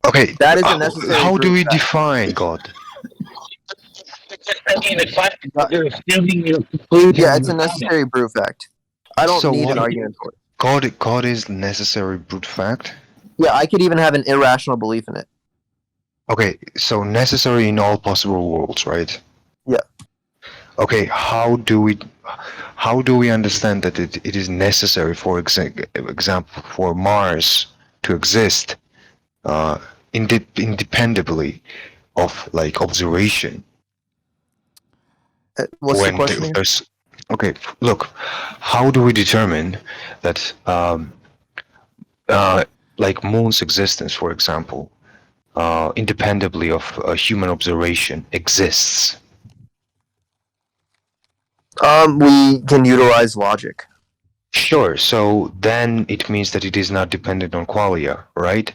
Okay, That is a necessary how do proof we fact. define God? I mean, the question is you're assuming your conclusion. Yeah, it's a necessary proof fact. I don't So need an what- argument for it. God is necessary brute fact. Yeah, I could even have an irrational belief in it. Okay, so necessary in all possible worlds, right? Yeah. Okay, how do we understand that it is necessary, for example, for Mars to exist independently of like observation? What's the question again? There's okay, look, how do we determine that like Moon's existence, for example, independently of human observation exists? We can utilize logic. Sure. So then it means that it is not dependent on qualia, right?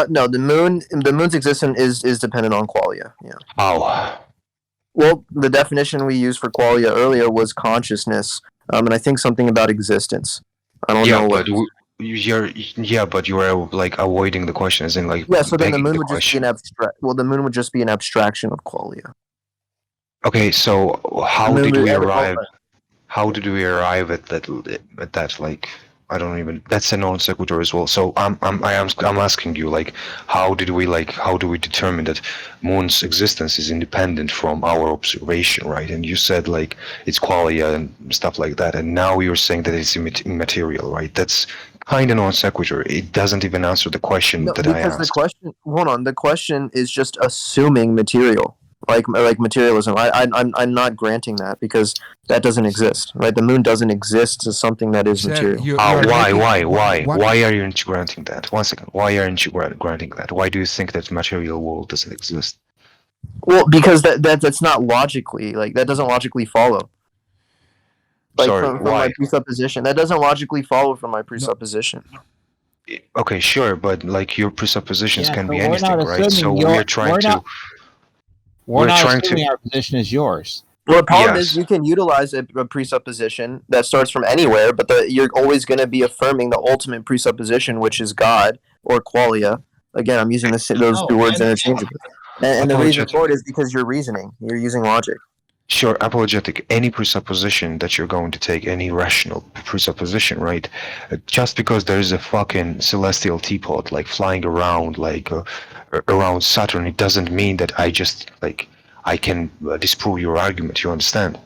No, the moon's existence is dependent on qualia. Yeah. How? Well, the definition we used for qualia earlier was consciousness, and I think something about existence. I don't know what. But you are like avoiding the question, as in like Yeah, so then the begging moon the would just be question. an abstract. Well, the moon would just be an abstraction of qualia. Okay, so how The moon did would- we every- arrive? How did we arrive at that like I don't even that's a non sequitur as well. So I'm asking you, like, how do we determine that Moon's existence is independent from our observation, right? And you said like it's qualia and stuff like that, and now you're saying that it's immaterial, right? That's kind of non sequitur. It doesn't even answer the question No, that I because the asked. question. Hold on, the question is just assuming material, like materialism. I'm not granting that because that doesn't exist, right? The moon doesn't exist as something that is Sir, material. you are making- Why are you granting that? One second. Why aren't you granting that? Why do you think that material world doesn't exist? Well, because that's not logically, like, that doesn't logically follow. Like, Sorry, from why? my presupposition, that doesn't logically follow from my presupposition. Okay, sure, but like your presuppositions Yeah, can so be we're anything, not right? So assuming we're your- trying we're to. not- We're We're not trying to- assuming our position is yours. Well, the problem Yes. is you can utilize a presupposition that starts from anywhere, but you're always going to be affirming the ultimate presupposition, which is God or qualia. Again, I'm using those two words interchangeably. And the reason Apologetic. for it is because you're reasoning. You're using logic. Sure, apologetic, any presupposition that you're going to take, any rational presupposition, right? Just because there is a fucking celestial teapot like flying around like around Saturn, it doesn't mean that I can disprove your argument. You understand?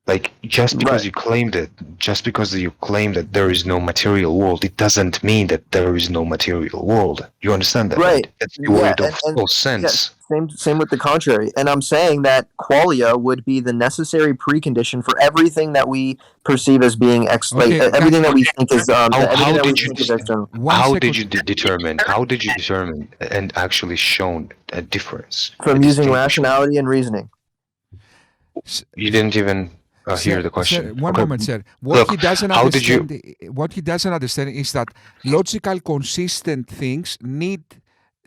Like just because Right. you claimed it, just because you claim that there is no material world, it doesn't mean that there is no material world. You understand that, Right. It's devoid of and all sense. same with the contrary. And I'm saying that qualia would be the necessary precondition for everything that we perceive as being Okay, everything that we think is How everything that we did you think is external. How second. did you determine? How did you determine and actually shown a difference? From a using distinction? rationality and reasoning. You didn't even hear Sir, the question. Sir, one Okay. moment, sir. Look, how did you- What he doesn't understand is that logical, consistent things need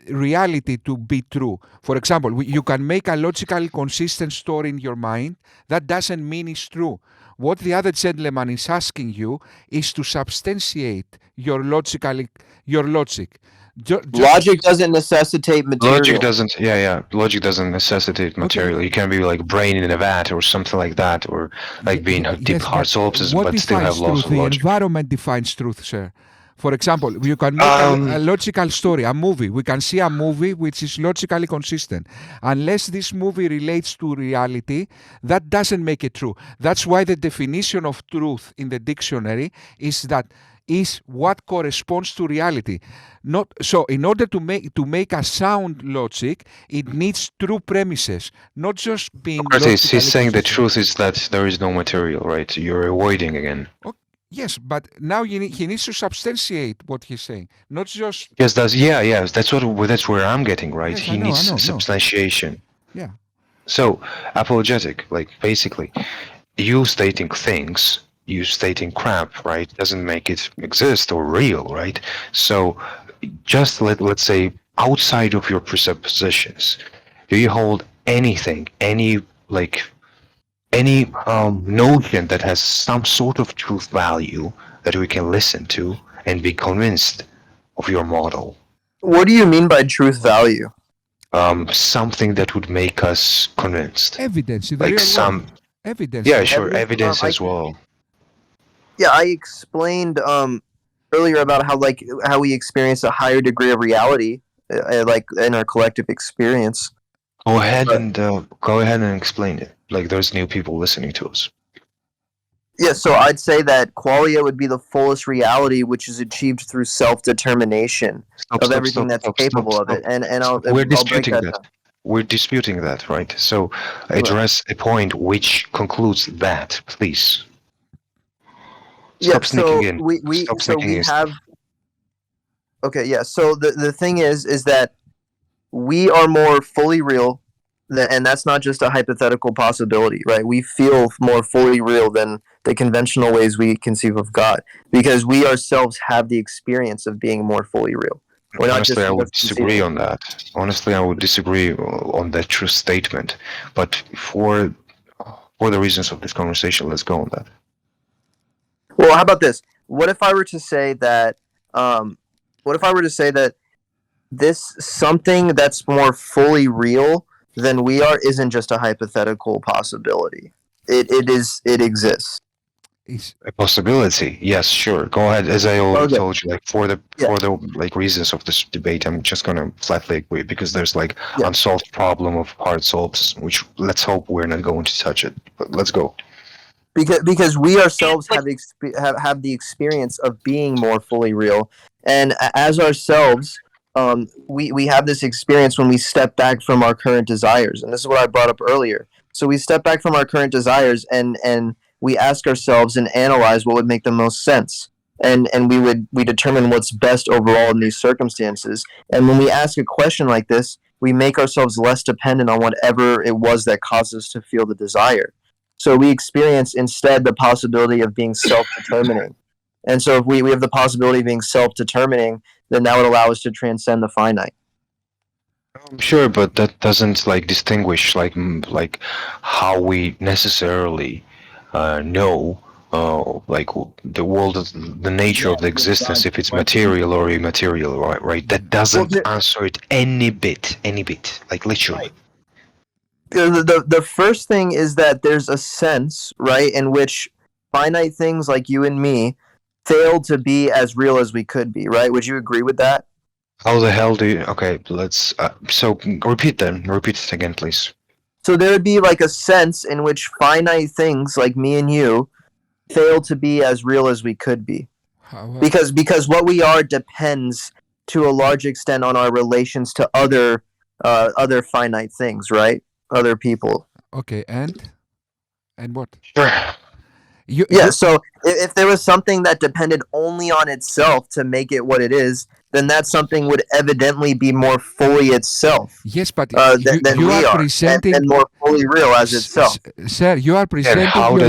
reality to be true. For example, you can make a logical, consistent story in your mind. That doesn't mean it's true. What the other gentleman is asking you is to substantiate your logic. Logic doesn't necessitate material. Logic doesn't. Logic doesn't necessitate material. You can be like brain in a vat or something like that, or like being deep hard solipsism, what but still have defines lots truth? of The logic. environment defines truth, sir. For example, you can make a logical story, a movie. We can see a movie which is logically consistent. Unless this movie relates to reality, that doesn't make it true. That's why the definition of truth in the dictionary is what corresponds to reality. So in order to make a sound logic, it needs true premises, not just being He's saying the consistent. truth is that there is no material, right? You're avoiding again. Yes, but now he needs to substantiate what he's saying, not just. Yes, that's that's where I'm getting, right? Yes, He I know, needs no. substantiation. Yeah. So apologetic, like basically, you stating things, you stating crap, right, doesn't make it exist or real, right? So just let's say outside of your presuppositions, do you hold anything, any notion that has some sort of truth value that we can listen to and be convinced of your model? What do you mean by truth value? Something that would make us convinced. Evidence, in the Like real some, world. Evidence. yeah, sure, Evidence, evidence as well. Yeah, I explained earlier about how we experience a higher degree of reality, like in our collective experience. Go ahead and explain it. Like there's new people listening to us. Yeah, so I'd say that qualia would be the fullest reality, which is achieved through self-determination of everything that's capable of it. And We're I'll break disputing that that. down. We're disputing that, right? So address a point which concludes that, please. Stop sneaking in. Stop sneaking in. have. Okay, yeah. So the thing is that we are more fully real, and that's not just a hypothetical possibility, right? We feel more fully real than the conventional ways we conceive of God, because we ourselves have the experience of being more fully real. We're not Honestly, just I would disagree conceiving. on that. Honestly, I would disagree on that true statement. But for the reasons of this conversation, let's go on that. Well, how about this? What if I were to say that? What if I were to say that this something that's more fully real than we are isn't just a hypothetical possibility? It exists. A possibility, yes, sure. Go ahead. As I already told you, like for the like reasons of this debate, I'm just gonna flatly agree because there's like unsolved problem of hard solves, which let's hope we're not going to touch it. But let's go. Because we ourselves have the experience of being more fully real, and as ourselves, we have this experience when we step back from our current desires, and this is what I brought up earlier. So we step back from our current desires, and we ask ourselves and analyze what would make the most sense, and we determine what's best overall in these circumstances. And when we ask a question like this, we make ourselves less dependent on whatever it was that caused us to feel the desire. So we experience instead the possibility of being self-determining. And so if we have the possibility of being self-determining, then that would allow us to transcend the finite. Sure, but that doesn't like distinguish like how we necessarily know like the world, the nature of the existence, if it's material or immaterial, right? That doesn't answer it any bit, like literally. The first thing is that there's a sense, right, in which finite things like you and me fail to be as real as we could be, right? Would you agree with that? How the hell do you? Okay, let's. So repeat it again, please. So there would be like a sense in which finite things like me and you fail to be as real as we could be, because what we are depends to a large extent on our relations to other finite things, right? Other people. Okay, and what? Sure. So if there was something that depended only on itself to make it what it is, then that something would evidently be more fully itself. Yes, but than you we are are, presenting and more fully real as itself. Sir, you are presenting How your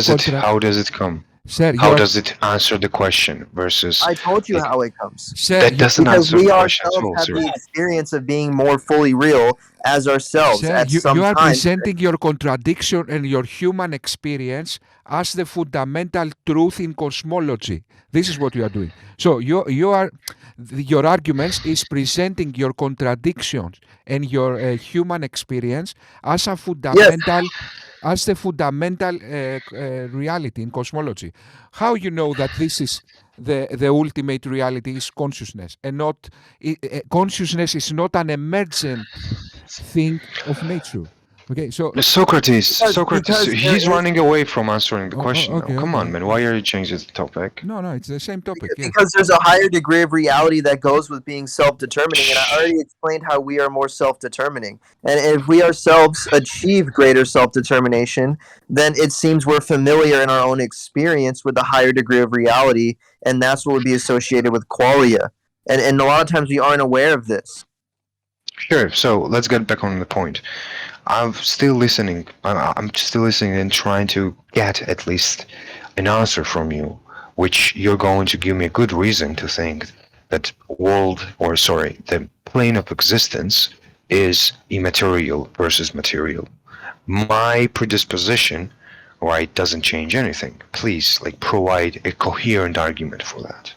does it come? Sir, How does it answer the question versus? I told you how it comes. Sir, That doesn't Because answer we the question at ourselves all, have sir. the experience of being more fully real as ourselves Sir, at some you are time. presenting your contradiction and your human experience as the fundamental truth in cosmology. This is what you are doing. So your arguments is presenting your contradictions and your human experience as a fundamental, as the fundamental reality in cosmology. How you know that this is the ultimate reality is consciousness and not consciousness is not an emergent thing of nature. Okay, so Socrates, because there he's is- running away from answering the Oh, question. okay, now. Come on, okay. man. Why are you changing the topic? no, it's the same topic. Yes. Because there's a higher degree of reality that goes with being self-determining, and I already explained how we are more self-determining. And if we ourselves achieve greater self-determination, then it seems we're familiar in our own experience with a higher degree of reality, and that's what would be associated with qualia. And a lot of times we aren't aware of this. Sure. So let's get back on the point. I'm still listening. I'm still listening and trying to get at least an answer from you, which you're going to give me a good reason to think that the plane of existence is immaterial versus material. My predisposition, right, doesn't change anything. Please, provide a coherent argument for that.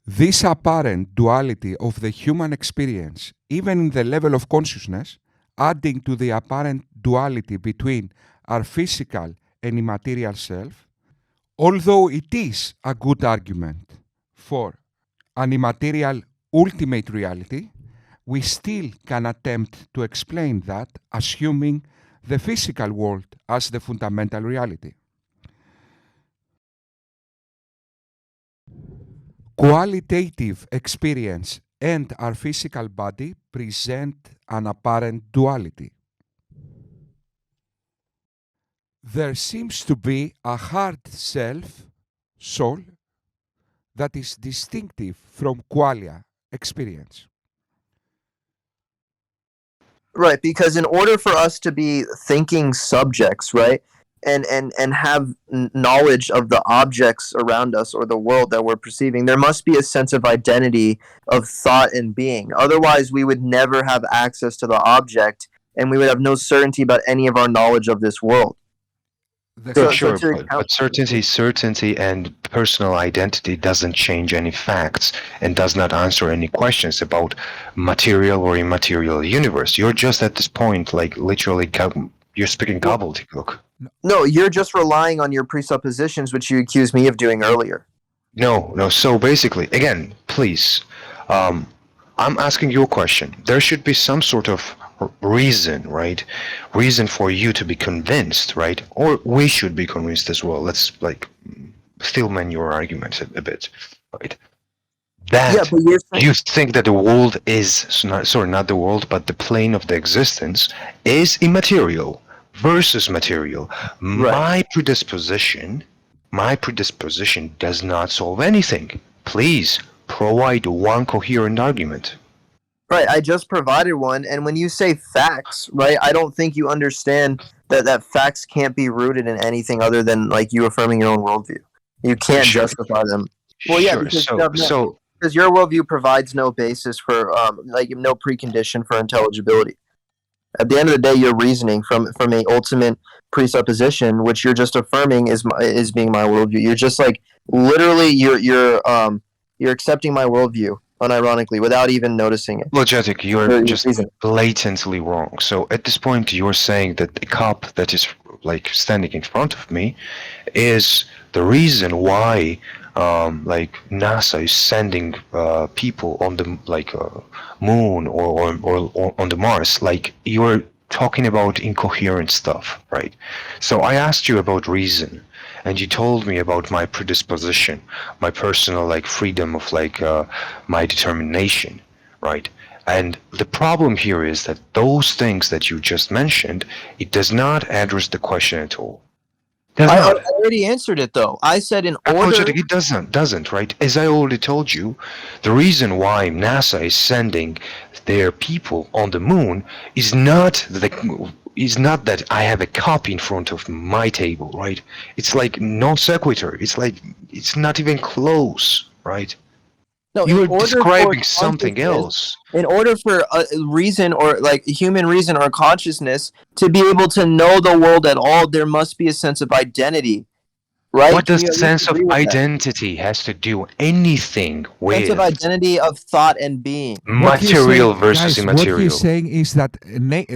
This apparent duality of the human experience, even in the level of consciousness, adding to the apparent duality between our physical and immaterial self, although it is a good argument for an immaterial ultimate reality, we still can attempt to explain that assuming the physical world as the fundamental reality. Qualitative experience and our physical body present an apparent duality. There seems to be a hard self, soul, that is distinctive from qualia, experience. Right, because in order for us to be thinking subjects, right, and have knowledge of the objects around us or the world that we're perceiving, there must be a sense of identity of thought and being. Otherwise, we would never have access to the object, and we would have no certainty about any of our knowledge of this world. Sure, but certainty and personal identity doesn't change any facts and does not answer any questions about material or immaterial universe. You're just at this point, literally, you're speaking gobbledygook. No, you're just relying on your presuppositions, which you accused me of doing earlier. No. So basically, again, please, I'm asking you a question. There should be some sort of reason, right? Reason for you to be convinced, right? Or we should be convinced as well. Let's stillman your argument a bit, right? That but you're saying, you think that the world is not the world, but the plane of the existence is immaterial versus material. Right. My predisposition does not solve anything. Please provide one coherent argument. Right, I just provided one, and when you say facts, right, I don't think you understand that facts can't be rooted in anything other than like you affirming your own worldview. You can't Sure, justify them. Well, yeah, sure. because So because your worldview provides no basis for like no precondition for intelligibility. At the end of the day, you're reasoning from a ultimate presupposition, which you're just affirming is being my worldview. You're just like literally you're accepting my worldview unironically without even noticing it. logic, you're You're just reasoning. blatantly wrong. So at this point, you're saying that the cup that is like standing in front of me is the reason why like NASA is sending people on the like moon or on the Mars. Like you're talking about incoherent stuff, right? So I asked you about reason, and you told me about my predisposition, my personal like freedom of like my determination, right? And the problem here is that those things that you just mentioned, it does not address the question at all. Does I not. already answered it though. I said in order. Unfortunately, it doesn't, right? As I already told you, the reason why NASA is sending their people on the moon is not that I have a cup in front of my table, right? It's like non sequitur. It's like it's not even close, right? No, You in are order describing for something consciousness- else. In order for reason or like human reason or consciousness to be able to know the world at all, there must be a sense of identity, right? What Can does you at least sense of agree with that? identity has to do anything Sense of with identity of thought and being. What he's material saying, versus guys, what immaterial? he's saying is that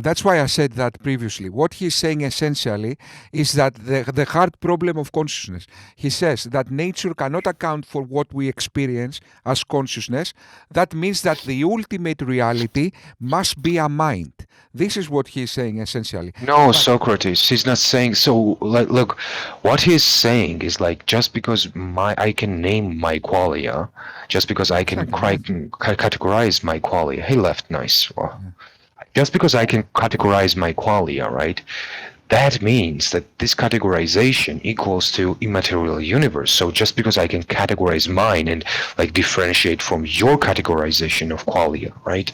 that's why I said that previously. What he's saying essentially is that the hard problem of consciousness. He says that nature cannot account for what we experience as consciousness. That means that the ultimate reality must be a mind. This is what he's saying essentially. No, Socrates, he's not saying so. Like, look, what he's saying is like just because I can name my qualia, just because I can categorize my qualia. He left, nice. Well, just because I can categorize my qualia, right? That means that this categorization equals to immaterial universe. So just because I can categorize mine and like differentiate from your categorization of qualia, right?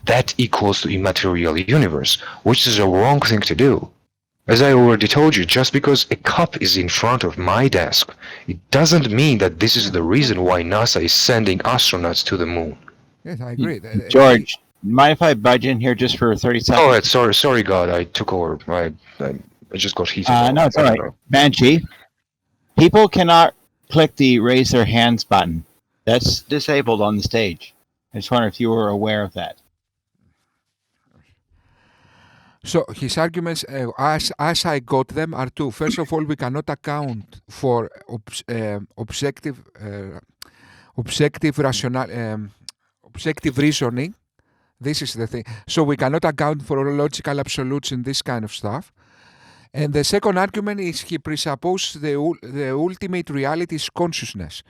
That equals to immaterial universe, which is a wrong thing to do. As I already told you, just because a cup is in front of my desk, it doesn't mean that this is the reason why NASA is sending astronauts to the moon. Yes, I agree. George, mind if I budge in here just for 30 seconds? Go ahead, sorry, God, I took over. I just got heated. No, it's all right. Banshee, people cannot click the raise their hands button. That's disabled on the stage. I just wonder if you were aware of that. So his arguments, as I got them, are two. First of all, we cannot account for objective reasoning. This is the thing. So we cannot account for logical absolutes in this kind of stuff. And the second argument is he presupposes the ultimate reality is consciousness.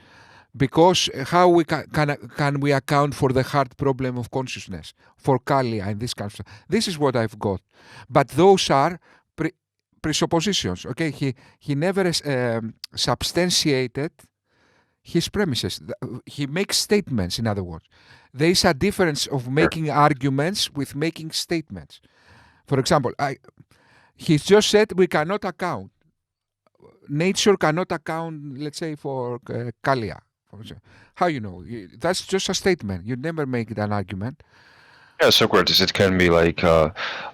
Because how we can we account for the hard problem of consciousness, for Qualia and this kind of stuff? This is what I've got. But those are presuppositions, okay? He never substantiated his premises. He makes statements, in other words. There is a difference of making arguments with making statements. For example, he just said we cannot account. Nature cannot account, let's say, for Qualia. How you know? That's just a statement. You never make it an argument. Yeah, Socrates, it can be like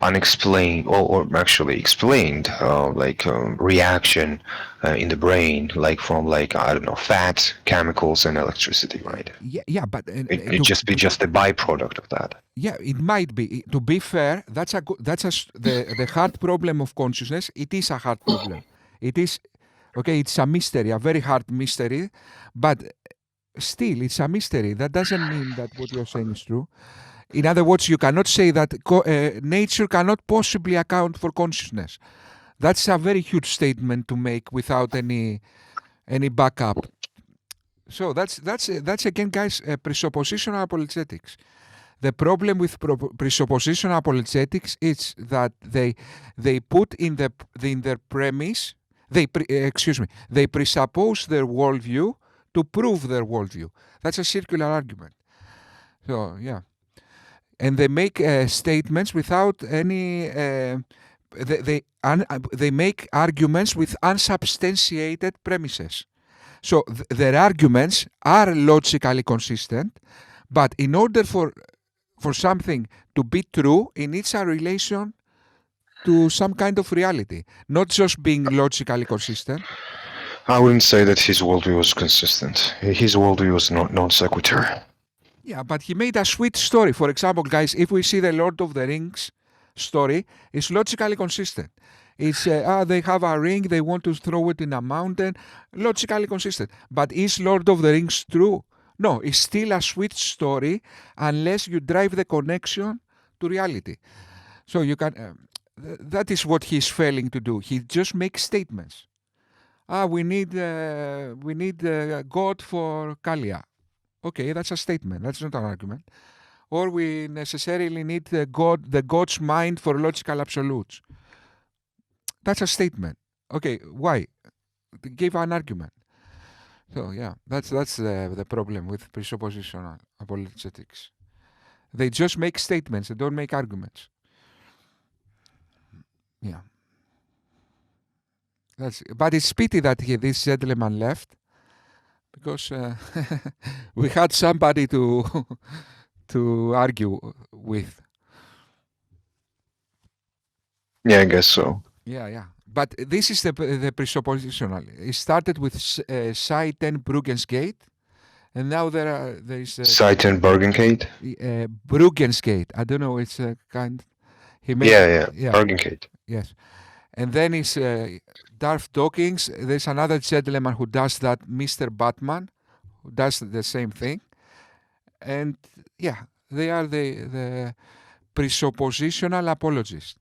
unexplained or actually explained, like reaction in the brain, like from like I don't know, fat, chemicals, and electricity, right? Yeah, but It just be just a byproduct of that. Yeah, it might be. To be fair, the hard problem of consciousness. It is a hard problem. It is okay. It's a mystery, a very hard mystery, but still, it's a mystery. That doesn't mean that what you're saying is true. In other words, you cannot say that nature cannot possibly account for consciousness. That's a very huge statement to make without any backup. So that's again, guys, presuppositional apologetics. The problem with presuppositional apologetics is that they put in their premise. They presuppose their worldview to prove their worldview. That's a circular argument. So yeah. and they make statements without any. They make arguments with unsubstantiated premises. So their arguments are logically consistent, but in order for something to be true, it needs a relation to some kind of reality, not just being logically consistent. I wouldn't say that his worldview was consistent. His worldview was non sequitur. Yeah, but he made a sweet story. For example, guys, if we see the Lord of the Rings story, it's logically consistent. It's they have a ring, they want to throw it in a mountain, logically consistent. But is Lord of the Rings true? No, it's still a sweet story unless you drive the connection to reality. So you can. That is what he's failing to do. He just makes statements. We need God for Qualia. Okay, that's a statement. That's not an argument. Or we necessarily need the God's mind for logical absolutes. That's a statement. Okay, why? Give an argument. So yeah, that's the problem with presuppositional apologetics. They just make statements. They don't make arguments. Yeah. But it's pity that this gentleman left, because we had somebody to argue with. Yeah, I guess so. Yeah. But this is the presuppositional. It started with Seyten-Bruggen's gate, and now there is Seyten Bergenkate? Bruggen's gate. I don't know. It's a kind. He made, Yeah. Bergenkate. Yes. And then it's Darth Dawkins. There's another gentleman who does that, Mr. Batman, who does the same thing. And yeah, they are the presuppositional apologists.